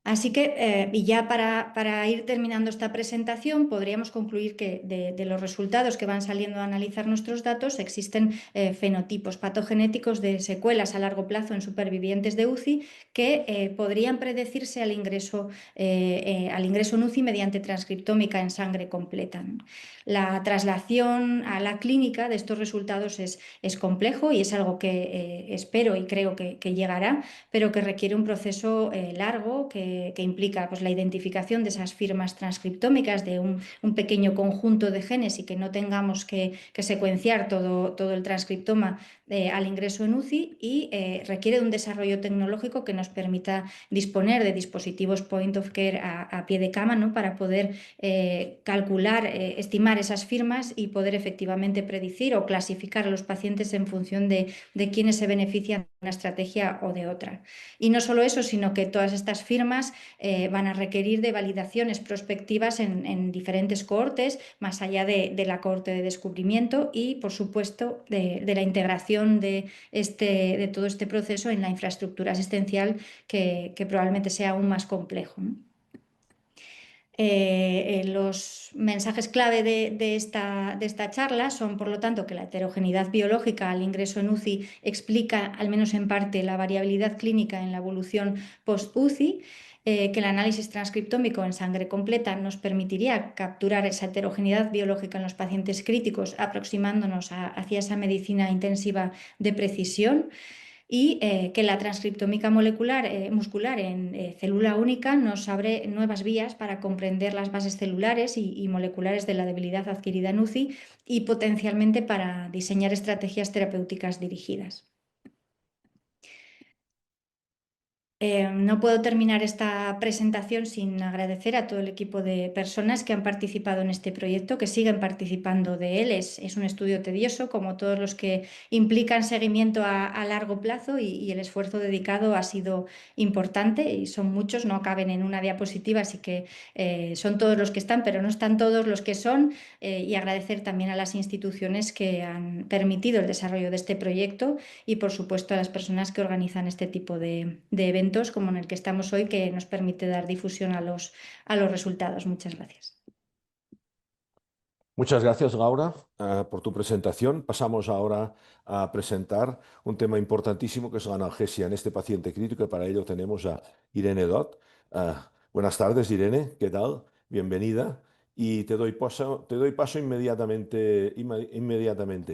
Así que, y ya para ir terminando esta presentación, podríamos concluir que de los resultados que van saliendo a analizar nuestros datos existen fenotipos patogenéticos de secuelas a largo plazo en supervivientes de UCI que podrían predecirse al ingreso en UCI mediante transcriptómica en sangre completa. La traslación a la clínica de estos resultados es complejo y es algo que espero y creo que llegará, pero que requiere un proceso largo que que implica pues, la identificación de esas firmas transcriptómicas de un pequeño conjunto de genes y que no tengamos que secuenciar todo el transcriptoma al ingreso en UCI, y requiere de un desarrollo tecnológico que nos permita disponer de dispositivos point of care a pie de cama, ¿no? Para poder calcular, estimar esas firmas y poder efectivamente predecir o clasificar a los pacientes en función de quiénes se benefician de una estrategia o de otra. Y no solo eso, sino que todas estas firmas van a requerir de validaciones prospectivas en diferentes cohortes, más allá de la cohorte de descubrimiento, y, por supuesto, de la integración de todo este proceso en la infraestructura asistencial, que probablemente sea aún más complejo, ¿no? Los mensajes clave de esta charla son, por lo tanto, que la heterogeneidad biológica al ingreso en UCI explica, al menos en parte, la variabilidad clínica en la evolución post-UCI, que el análisis transcriptómico en sangre completa nos permitiría capturar esa heterogeneidad biológica en los pacientes críticos, aproximándonos hacia esa medicina intensiva de precisión, y que la transcriptómica muscular en célula única nos abre nuevas vías para comprender las bases celulares y moleculares de la debilidad adquirida en UCI, y potencialmente para diseñar estrategias terapéuticas dirigidas. No puedo terminar esta presentación sin agradecer a todo el equipo de personas que han participado en este proyecto, que siguen participando de él. Es un estudio tedioso, como todos los que implican seguimiento a largo plazo, y el esfuerzo dedicado ha sido importante, y son muchos, no caben en una diapositiva, así que son todos los que están, pero no están todos los que son. Y agradecer también a las instituciones que han permitido el desarrollo de este proyecto, y, por supuesto, a las personas que organizan este tipo de eventos, como en el que estamos hoy, que nos permite dar difusión a los resultados. Muchas gracias. Muchas gracias, Laura, por tu presentación. Pasamos ahora a presentar un tema importantísimo, que es la analgesia en este paciente crítico, y para ello tenemos a Irene Dot. Buenas tardes, Irene, ¿qué tal? Bienvenida. Y te doy paso inmediatamente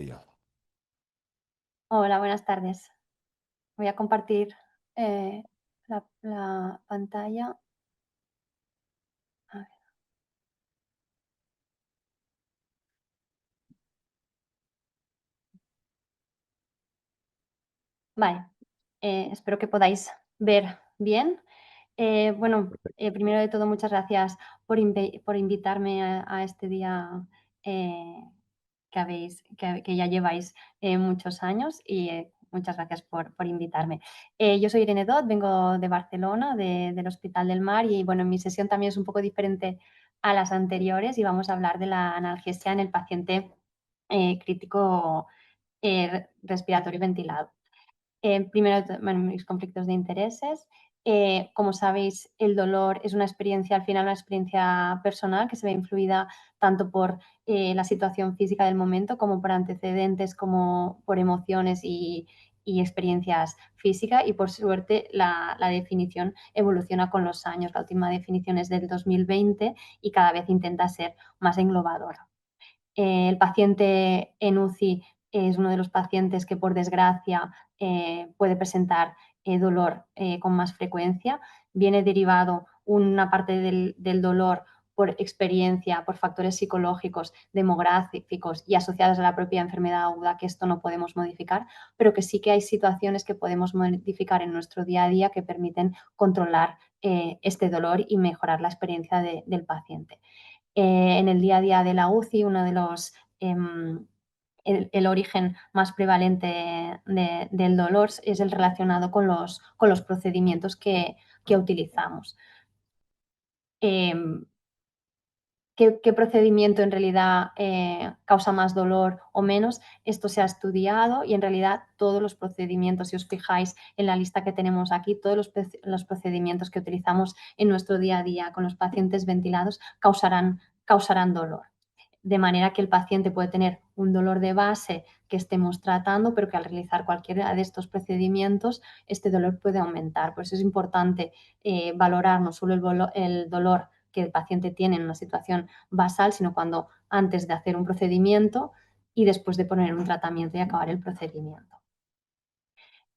ya. Hola, buenas tardes. Voy a compartir la pantalla. A ver. Vale, espero que podáis ver bien. Bueno, primero de todo, muchas gracias por invitarme a este día que ya lleváis muchos años, y muchas gracias por invitarme. Yo soy Irene Dot, vengo de Barcelona, del Hospital del Mar, y bueno, mi sesión también es un poco diferente a las anteriores, y vamos a hablar de la analgesia en el paciente crítico respiratorio ventilado. Primero, bueno, mis conflictos de intereses. Como sabéis, el dolor es una experiencia, al final, una experiencia personal que se ve influida tanto por la situación física del momento, como por antecedentes, como por emociones y experiencias físicas, y por suerte la definición evoluciona con los años. La última definición es del 2020 y cada vez intenta ser más englobadora. El paciente en UCI es uno de los pacientes que, por desgracia, puede presentar dolor con más frecuencia. Viene derivado una parte del dolor por experiencia, por factores psicológicos, demográficos y asociados a la propia enfermedad aguda, que esto no podemos modificar, pero que sí que hay situaciones que podemos modificar en nuestro día a día que permiten controlar este dolor y mejorar la experiencia del paciente. En el día a día de la UCI, uno de los el origen más prevalente del dolor es el relacionado con los procedimientos que utilizamos. ¿Qué procedimiento en realidad causa más dolor o menos? Esto se ha estudiado, y en realidad todos los procedimientos, si os fijáis en la lista que tenemos aquí, todos los procedimientos que utilizamos en nuestro día a día con los pacientes ventilados causarán dolor. De manera que el paciente puede tener un dolor de base que estemos tratando, pero que al realizar cualquiera de estos procedimientos este dolor puede aumentar. Por eso es importante valorar no solo el dolor que el paciente tiene en una situación basal, sino cuando antes de hacer un procedimiento y después de poner un tratamiento y acabar el procedimiento.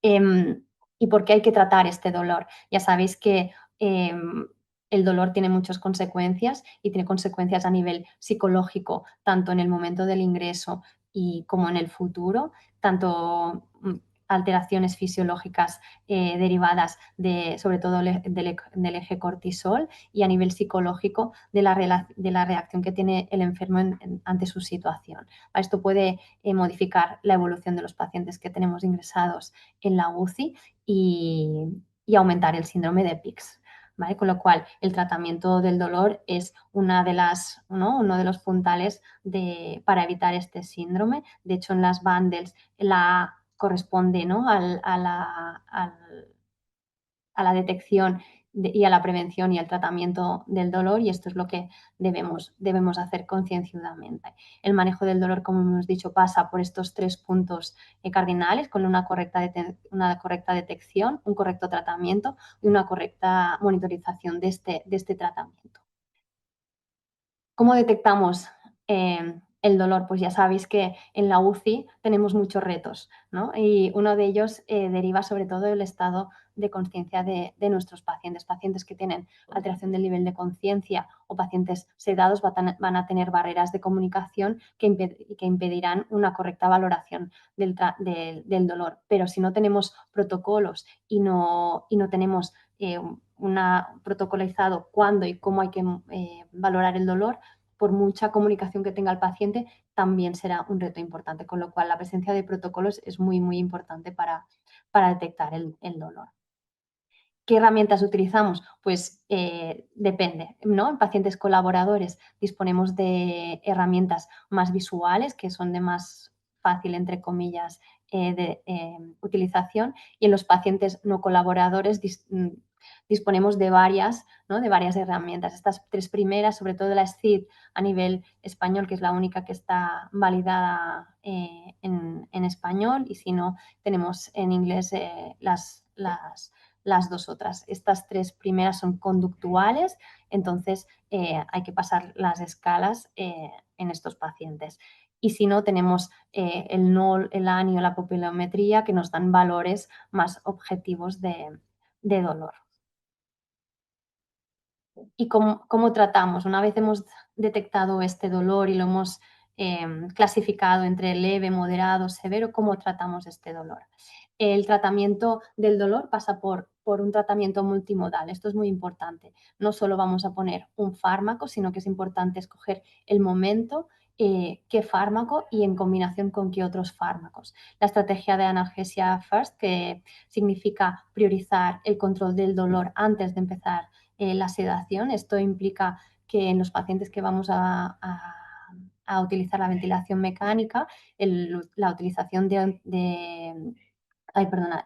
¿Y por qué hay que tratar este dolor? Ya sabéis que el dolor tiene muchas consecuencias y tiene consecuencias a nivel psicológico, tanto en el momento del ingreso y como en el futuro, tanto alteraciones fisiológicas derivadas sobre todo del eje cortisol, y a nivel psicológico de la reacción que tiene el enfermo ante su situación. Esto puede modificar la evolución de los pacientes que tenemos ingresados en la UCI y aumentar el síndrome de PICS. ¿Vale? Con lo cual, el tratamiento del dolor es uno de los puntales para evitar este síndrome. De hecho, en las bundles la corresponde, ¿no?, a la detección y a la prevención y al tratamiento del dolor, y esto es lo que debemos hacer concienzudamente. El manejo del dolor, como hemos dicho, pasa por estos 3 puntos cardinales, con una correcta detección, un correcto tratamiento y una correcta monitorización de este tratamiento. ¿Cómo detectamos el dolor? Pues ya sabéis que en la UCI tenemos muchos retos, ¿no? Y uno de ellos deriva sobre todo del estado de conciencia de nuestros pacientes que tienen alteración del nivel de conciencia o pacientes sedados van a tener barreras de comunicación que impedirán una correcta valoración del dolor. Pero si no tenemos protocolos y no tenemos protocolizado cuándo y cómo hay que valorar el dolor, por mucha comunicación que tenga el paciente, también será un reto importante, con lo cual la presencia de protocolos es muy, muy importante para detectar el dolor. ¿Qué herramientas utilizamos? Pues depende, ¿no? En pacientes colaboradores disponemos de herramientas más visuales, que son de más fácil, entre comillas, utilización, y en los pacientes no colaboradores disponemos de varias herramientas. Estas 3 primeras, sobre todo la SCID a nivel español, que es la única que está validada en español, y si no, tenemos en inglés las 2 otras. Estas 3 primeras son conductuales, entonces hay que pasar las escalas en estos pacientes. Y si no, tenemos el NOL, el ANI o la pupilometría, que nos dan valores más objetivos de dolor. ¿Y cómo tratamos? Una vez hemos detectado este dolor y lo hemos clasificado entre leve, moderado, severo, ¿cómo tratamos este dolor? El tratamiento del dolor pasa por un tratamiento multimodal. Esto es muy importante. No solo vamos a poner un fármaco, sino que es importante escoger el momento, qué fármaco y en combinación con qué otros fármacos. La estrategia de analgesia first, que significa priorizar el control del dolor antes de empezar la sedación. Esto implica que en los pacientes que vamos a utilizar la ventilación mecánica, la utilización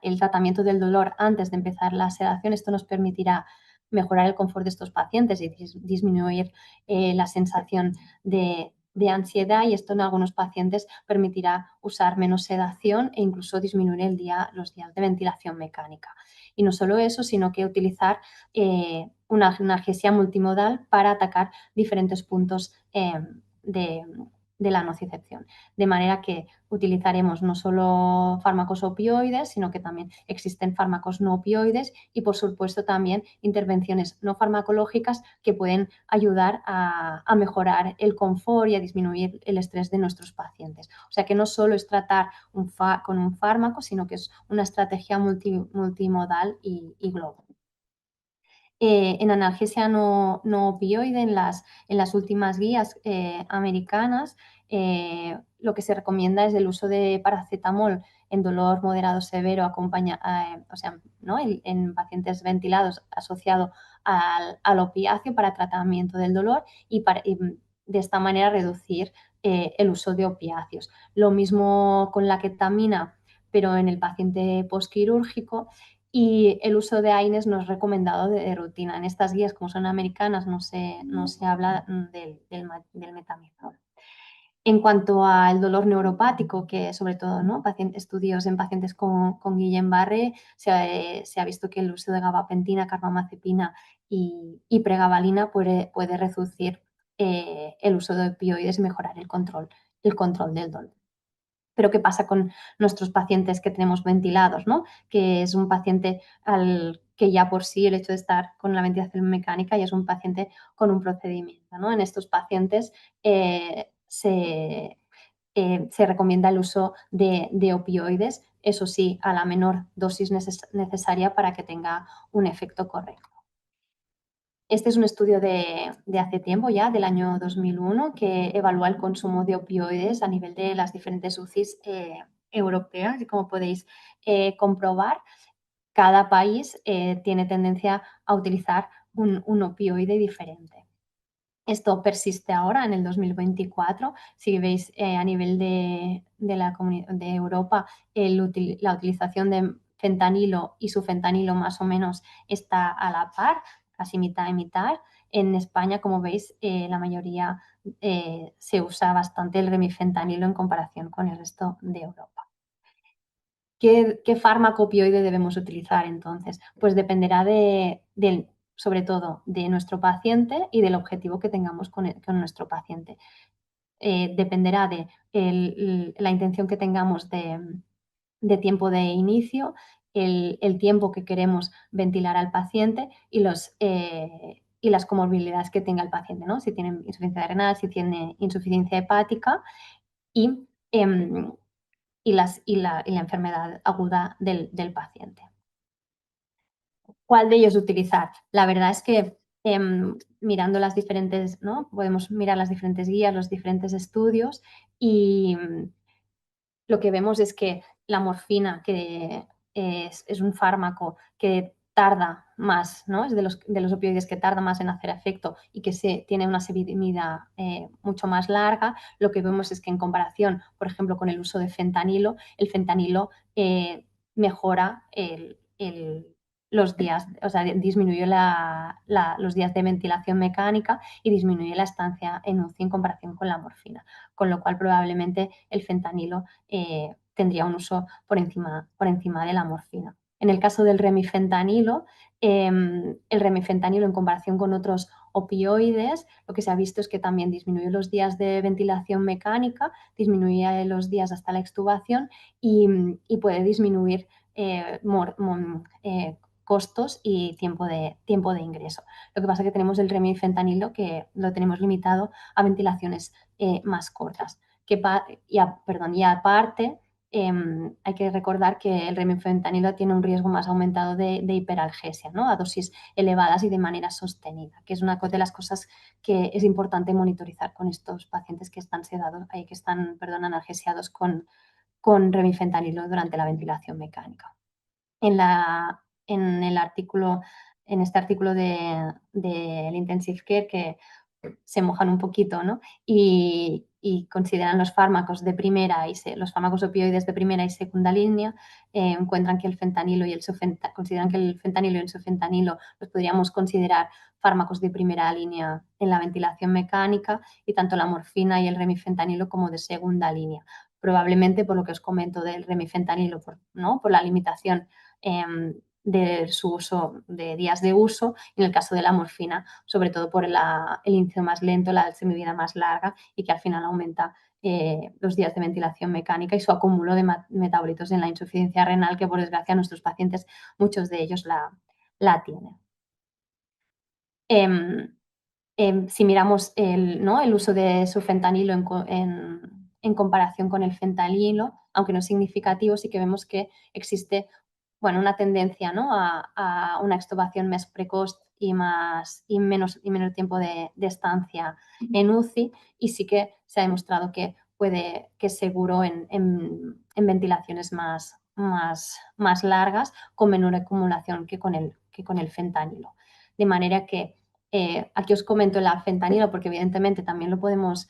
el tratamiento del dolor antes de empezar la sedación, esto nos permitirá mejorar el confort de estos pacientes y disminuir la sensación de ansiedad, y esto en algunos pacientes permitirá usar menos sedación e incluso disminuir los días de ventilación mecánica. Y no solo eso, sino que utilizar una analgesia multimodal para atacar diferentes puntos de la nocicepción. De manera que utilizaremos no solo fármacos opioides, sino que también existen fármacos no opioides y, por supuesto, también intervenciones no farmacológicas que pueden ayudar a mejorar el confort y a disminuir el estrés de nuestros pacientes. O sea que no solo es tratar con un fármaco, sino que es una estrategia multimodal y global. En analgesia no opioide, en las últimas guías americanas, lo que se recomienda es el uso de paracetamol en dolor moderado severo, en pacientes ventilados asociado al opiáceo para tratamiento del dolor y de esta manera reducir el uso de opiáceos. Lo mismo con la ketamina, pero en el paciente postquirúrgico. Y el uso de AINES no es recomendado de rutina. En estas guías, como son americanas, no se habla del metamizol. En cuanto al dolor neuropático, que sobre todo, ¿no?, estudios en pacientes con Guillain-Barré, se ha visto que el uso de gabapentina, carbamazepina y pregabalina puede reducir el uso de opioides y mejorar el control del dolor. Pero ¿qué pasa con nuestros pacientes que tenemos ventilados, ¿no? Que es un paciente al que ya por sí el hecho de estar con la ventilación mecánica ya es un paciente con un procedimiento, ¿no? En estos pacientes se recomienda el uso de opioides, eso sí, a la menor dosis necesaria para que tenga un efecto correcto. Este es un estudio de hace tiempo ya, del año 2001, que evalúa el consumo de opioides a nivel de las diferentes UCIs europeas. Y como podéis comprobar, cada país tiene tendencia a utilizar un opioide diferente. Esto persiste ahora en el 2024. Si veis a nivel de Europa, la utilización de fentanilo y sufentanilo más o menos está a la par, casi mitad y mitad. En España, como veis, la mayoría se usa bastante el remifentanilo en comparación con el resto de Europa. ¿Qué fármaco opioide debemos utilizar entonces? Pues dependerá sobre todo de nuestro paciente y del objetivo que tengamos con nuestro paciente. Dependerá de la intención que tengamos de tiempo de inicio, el tiempo que queremos ventilar al paciente y las comorbilidades que tenga el paciente, ¿no? Si tiene insuficiencia renal, si tiene insuficiencia hepática y la enfermedad aguda del paciente. ¿Cuál de ellos utilizar? La verdad es que mirando las diferentes, ¿no? Podemos mirar las diferentes guías, los diferentes estudios y lo que vemos es que la morfina, que es un fármaco que tarda más, ¿no? Es de los opioides que tarda más en hacer efecto y que tiene una vida mucho más larga. Lo que vemos es que en comparación, por ejemplo, con el uso de fentanilo, el fentanilo mejora los días, o sea, disminuye los días de ventilación mecánica y disminuye la estancia en UCI en comparación con la morfina, con lo cual probablemente el fentanilo tendría un uso por encima de la morfina. En el caso del remifentanilo, el remifentanilo en comparación con otros opioides, lo que se ha visto es que también disminuye los días de ventilación mecánica, disminuye los días hasta la extubación y puede disminuir costos y tiempo de ingreso. Lo que pasa es que tenemos el remifentanilo que lo tenemos limitado a ventilaciones más cortas. Y aparte, hay que recordar que el remifentanilo tiene un riesgo más aumentado de hiperalgesia, ¿no? A dosis elevadas y de manera sostenida, que es una de las cosas que es importante monitorizar con estos pacientes que están analgesiados con remifentanilo durante la ventilación mecánica. En este artículo del Intensive Care, que se mojan un poquito, ¿no? Y consideran los fármacos de primera los fármacos opioides de primera y segunda línea, encuentran que consideran que el fentanilo y el sufentanilo los podríamos considerar fármacos de primera línea en la ventilación mecánica y tanto la morfina y el remifentanilo como de segunda línea. Probablemente por lo que os comento del remifentanilo, por la limitación de su uso, de días de uso, en el caso de la morfina, sobre todo por el inicio más lento, la semivida más larga y que al final aumenta los días de ventilación mecánica y su acúmulo de metabolitos en la insuficiencia renal, que por desgracia nuestros pacientes, muchos de ellos la tienen. Si miramos el uso de sufentanilo en comparación con el fentanilo, aunque no es significativo, sí que vemos que existe una tendencia, ¿no? a una extubación más precoz y menor tiempo de estancia en UCI, y sí que se ha demostrado que es seguro en ventilaciones más largas, con menor acumulación que con el fentanilo. De manera que aquí os comento el fentanilo porque evidentemente también lo podemos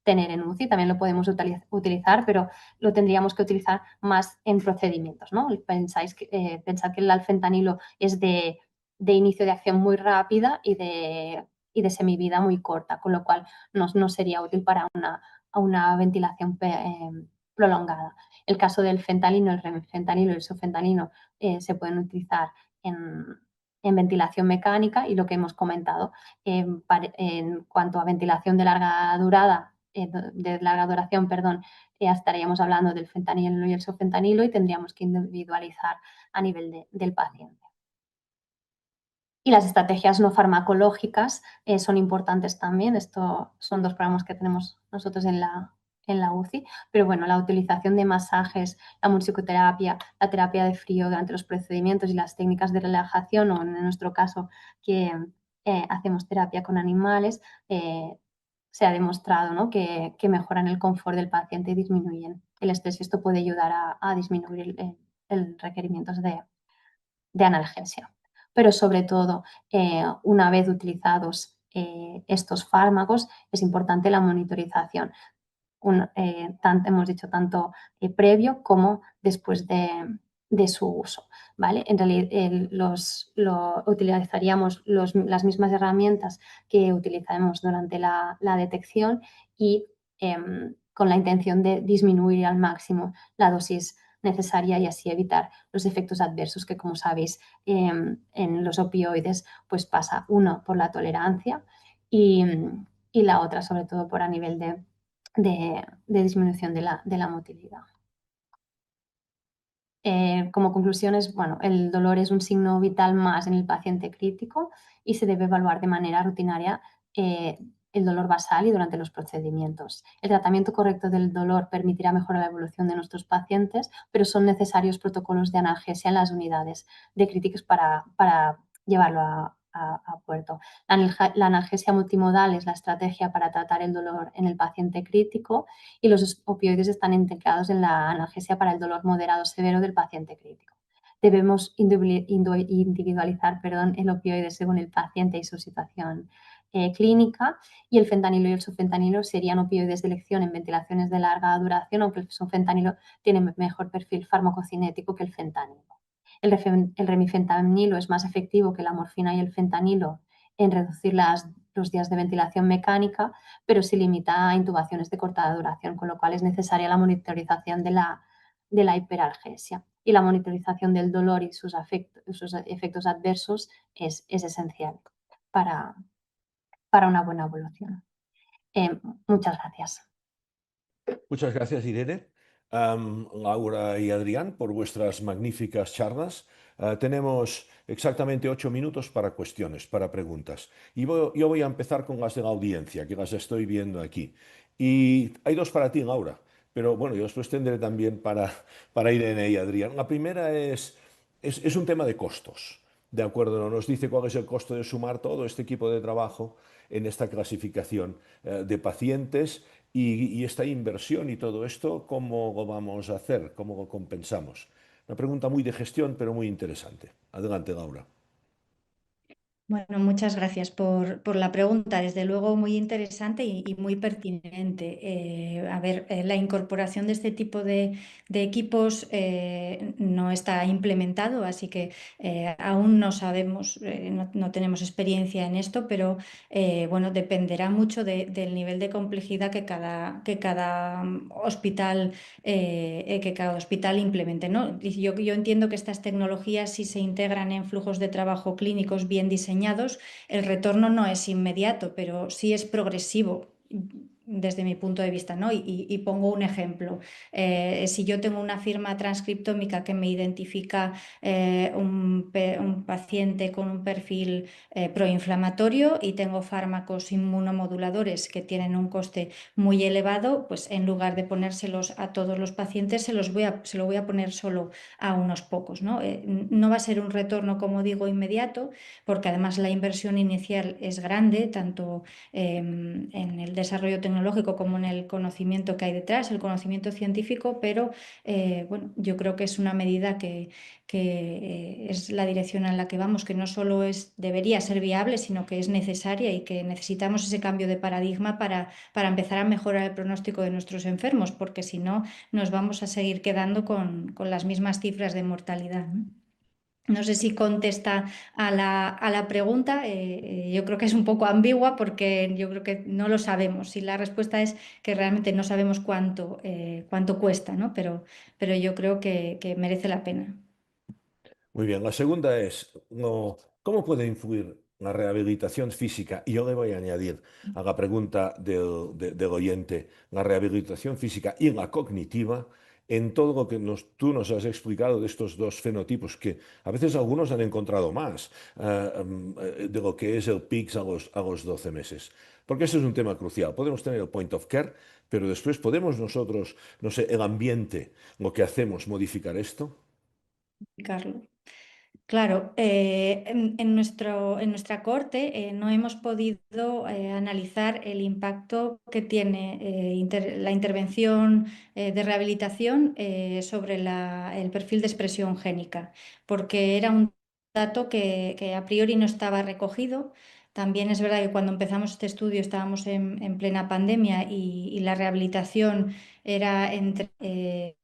tener en UCI, también lo podemos utilizar, pero lo tendríamos que utilizar más en procedimientos, ¿no? Pensad que el fentanilo es de inicio de acción muy rápida y de semivida muy corta, con lo cual no sería útil para una ventilación prolongada. El caso del fentanilo, el remifentanilo y el sufentanilo se pueden utilizar en ventilación mecánica y lo que hemos comentado en cuanto a ventilación de larga durada de larga duración, perdón, estaríamos hablando del fentanilo y el sofentanilo y tendríamos que individualizar a nivel del paciente. Y las estrategias no farmacológicas son importantes también. Estos son dos programas que tenemos nosotros en la UCI. Pero bueno, la utilización de masajes, la musicoterapia, la terapia de frío durante los procedimientos y las técnicas de relajación, o en nuestro caso que hacemos terapia con animales, se ha demostrado, ¿no?, que mejoran el confort del paciente y disminuyen el estrés. Y esto puede ayudar a disminuir el requerimientos de analgesia. Pero sobre todo, una vez utilizados estos fármacos, es importante la monitorización. Hemos dicho tanto previo como después de su uso, ¿vale? En realidad, utilizaríamos las mismas herramientas que utilizamos durante la detección y con la intención de disminuir al máximo la dosis necesaria y así evitar los efectos adversos que, como sabéis, en los opioides pues pasa uno por la tolerancia y la otra sobre todo por a nivel de disminución de la motilidad. Como conclusiones, bueno, el dolor es un signo vital más en el paciente crítico y se debe evaluar de manera rutinaria el dolor basal y durante los procedimientos. El tratamiento correcto del dolor permitirá mejorar la evolución de nuestros pacientes, pero son necesarios protocolos de analgesia en las unidades de críticos para llevarlo a puerto. La analgesia multimodal es la estrategia para tratar el dolor en el paciente crítico y los opioides están integrados en la analgesia para el dolor moderado severo del paciente crítico. Debemos individualizar, el opioide según el paciente y su situación clínica, y el fentanilo y el sofentanilo serían opioides de elección en ventilaciones de larga duración, aunque el sofentanilo tiene mejor perfil farmacocinético que el fentanilo. El remifentanilo es más efectivo que la morfina y el fentanilo en reducir los días de ventilación mecánica, pero se limita a intubaciones de corta duración, con lo cual es necesaria la monitorización de la hiperalgesia. Y la monitorización del dolor y sus efectos adversos es esencial para una buena evolución. Muchas gracias. Muchas gracias, Irene, Laura y Adrián, por vuestras magníficas charlas. Tenemos exactamente 8 minutos para cuestiones, para preguntas. Y yo voy a empezar con las de la audiencia, que las estoy viendo aquí. Y hay dos para ti, Laura, pero bueno, yo después tendré también para Irene y Adrián. La primera es un tema de costos. De acuerdo, ¿no? Nos dice cuál es el costo de sumar todo este equipo de trabajo en esta clasificación de pacientes y esta inversión y todo esto, ¿cómo lo vamos a hacer? ¿Cómo lo compensamos? Una pregunta muy de gestión, pero muy interesante. Adelante, Laura. Bueno, muchas gracias por la pregunta. Desde luego muy interesante y muy pertinente. A ver, la incorporación de este tipo de equipos no está implementado, así que aún no sabemos, no tenemos experiencia en esto, pero bueno, dependerá mucho del nivel de complejidad que cada hospital implemente, ¿no? Y yo entiendo que estas tecnologías, si se integran en flujos de trabajo clínicos bien diseñados, el retorno no es inmediato, pero sí es progresivo desde mi punto de vista, ¿no? Y pongo un ejemplo. Si yo tengo una firma transcriptómica que me identifica un paciente con un perfil proinflamatorio y tengo fármacos inmunomoduladores que tienen un coste muy elevado, pues en lugar de ponérselos a todos los pacientes, se lo voy a poner solo a unos pocos, ¿no? No va a ser un retorno, como digo, inmediato, porque además la inversión inicial es grande, tanto en el desarrollo tecnológico como en el conocimiento que hay detrás, el conocimiento científico, pero bueno, yo creo que es una medida que es la dirección en la que vamos, que no solo debería ser viable, sino que es necesaria y que necesitamos ese cambio de paradigma para empezar a mejorar el pronóstico de nuestros enfermos, porque si no, nos vamos a seguir quedando con las mismas cifras de mortalidad, ¿no? No sé si contesta a la pregunta, yo creo que es un poco ambigua porque yo creo que no lo sabemos. Y la respuesta es que realmente no sabemos cuánto cuesta, ¿no? Pero yo creo que merece la pena. Muy bien, la segunda es, ¿cómo puede influir la rehabilitación física, y yo le voy a añadir a la pregunta del oyente, la rehabilitación física y la cognitiva, en todo lo que tú nos has explicado de estos dos fenotipos, que a veces algunos han encontrado más de lo que es el PICS a los 12 meses. Porque ese es un tema crucial. Podemos tener el point of care, pero después podemos nosotros, no sé, el ambiente, lo que hacemos, modificar esto. Carlos. Claro, en nuestra corte no hemos podido analizar el impacto que tiene la intervención de rehabilitación sobre el perfil de expresión génica, porque era un dato que a priori no estaba recogido. También es verdad que cuando empezamos este estudio estábamos en plena pandemia y la rehabilitación era entre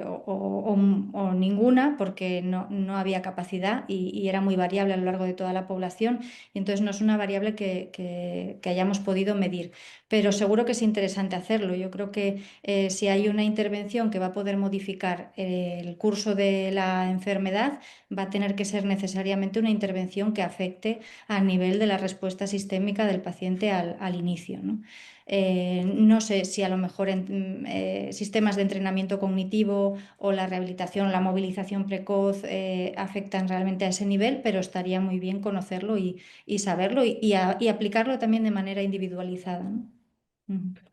o ninguna, porque no había capacidad y era muy variable a lo largo de toda la población, y entonces no es una variable que hayamos podido medir. Pero seguro que es interesante hacerlo. Yo creo que si hay una intervención que va a poder modificar el curso de la enfermedad, va a tener que ser necesariamente una intervención que afecte a nivel de la respuesta sistémica del paciente al inicio, ¿no? No sé si a lo mejor sistemas de entrenamiento cognitivo o la rehabilitación, la movilización precoz afectan realmente a ese nivel, pero estaría muy bien conocerlo y saberlo y aplicarlo también de manera individualizada, ¿no?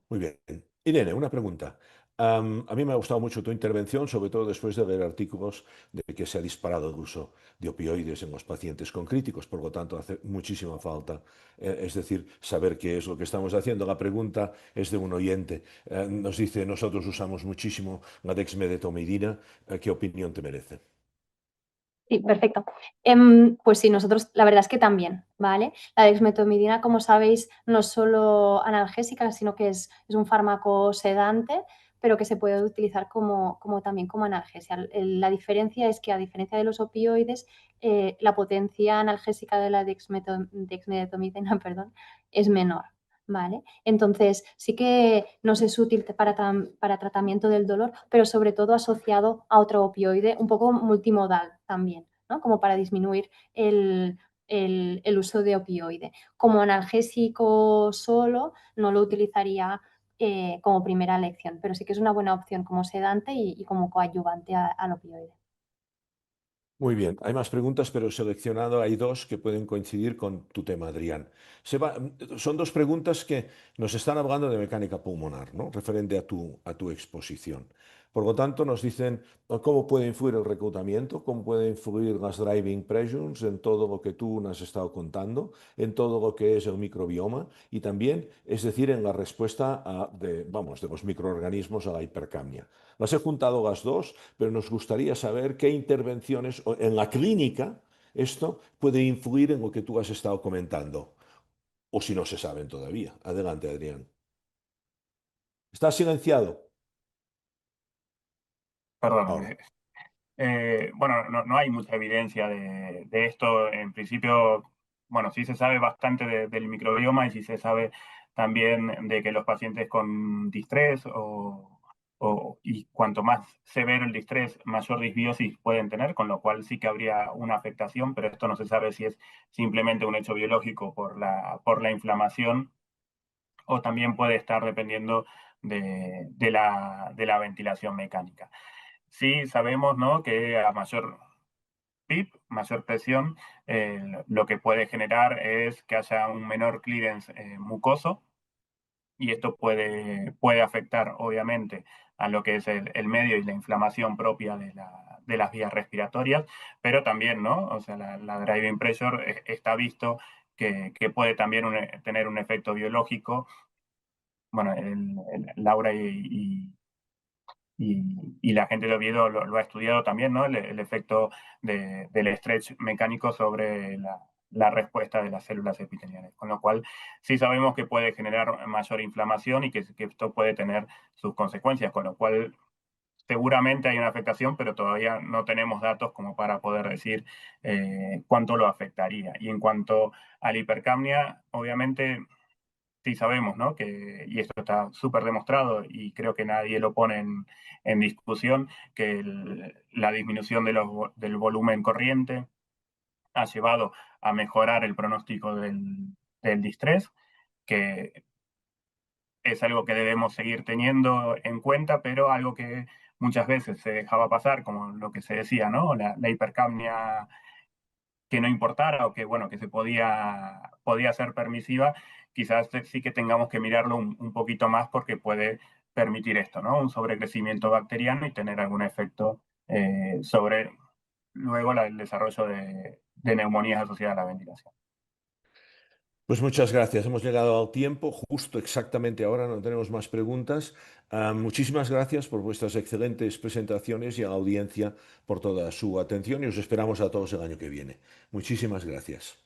Muy bien. Irene, una pregunta. A mí me ha gustado mucho tu intervención, sobre todo después de leer artículos de que se ha disparado el uso de opioides en los pacientes con críticos, por lo tanto hace muchísima falta, es decir, saber qué es lo que estamos haciendo. La pregunta es de un oyente. Nos dice, nosotros usamos muchísimo la dexmedetomidina. ¿Qué opinión te merece? Sí, perfecto. Pues sí, nosotros la verdad es que también, ¿vale? La dexmedetomidina, como sabéis, no es solo analgésica, sino que es un fármaco sedante, pero que se puede utilizar también como analgesia. La diferencia es que, a diferencia de los opioides, la potencia analgésica de la dexmedetomidina, perdón, es menor, ¿vale? Entonces, sí que nos es útil para tratamiento del dolor, pero sobre todo asociado a otro opioide, un poco multimodal también, ¿no? Como para disminuir el uso de opioide. Como analgésico solo, no lo utilizaría como primera elección, pero sí que es una buena opción como sedante y como coadyuvante al opioide. Muy bien, hay más preguntas, pero he seleccionado, hay dos que pueden coincidir con tu tema, Adrián. Son dos preguntas que nos están hablando de mecánica pulmonar, ¿no? Referente a tu exposición. Por lo tanto, nos dicen cómo puede influir el reclutamiento, cómo puede influir las driving pressures en todo lo que tú nos has estado contando, en todo lo que es el microbioma y también, es decir, en la respuesta de los microorganismos a la hipercapnia. Las he juntado las dos, pero nos gustaría saber qué intervenciones en la clínica esto puede influir en lo que tú has estado comentando, o si no se saben todavía. Adelante, Adrián. ¿Estás silenciado? Perdón. Ahora. Bueno, no hay mucha evidencia de esto. En principio, bueno, sí se sabe bastante del microbioma y sí se sabe también de que los pacientes con distrés y cuanto más severo el distrés, mayor disbiosis pueden tener, con lo cual sí que habría una afectación, pero esto no se sabe si es simplemente un hecho biológico por la inflamación o también puede estar dependiendo de la ventilación mecánica. Sí sabemos, ¿no?, que a mayor PIB, mayor presión, lo que puede generar es que haya un menor clearance mucoso, y esto puede afectar, obviamente, a lo que es el medio y la inflamación propia de las vías respiratorias, pero también, ¿no? O sea, la driving pressure está visto que puede también tener un efecto biológico. Bueno, Laura y la gente de Oviedo lo ha estudiado también, ¿no? El efecto del stretch mecánico sobre la respuesta de las células epiteliales. Con lo cual, sí sabemos que puede generar mayor inflamación y que esto puede tener sus consecuencias, con lo cual seguramente hay una afectación, pero todavía no tenemos datos como para poder decir cuánto lo afectaría. Y en cuanto a la hipercapnia, obviamente sí sabemos, ¿no?, y esto está súper demostrado y creo que nadie lo pone en discusión, que la disminución del volumen corriente ha llevado a mejorar el pronóstico del distrés, que es algo que debemos seguir teniendo en cuenta, pero algo que muchas veces se dejaba pasar, como lo que se decía, ¿no? La hipercapnia que no importara o que, bueno, que se podía ser permisiva, quizás sí que tengamos que mirarlo un poquito más porque puede permitir esto, ¿no? Un sobrecrecimiento bacteriano y tener algún efecto sobre luego el desarrollo de neumonías asociadas a la ventilación. Pues muchas gracias. Hemos llegado al tiempo, justo exactamente ahora, no tenemos más preguntas. Muchísimas gracias por vuestras excelentes presentaciones y a la audiencia por toda su atención y os esperamos a todos el año que viene. Muchísimas gracias.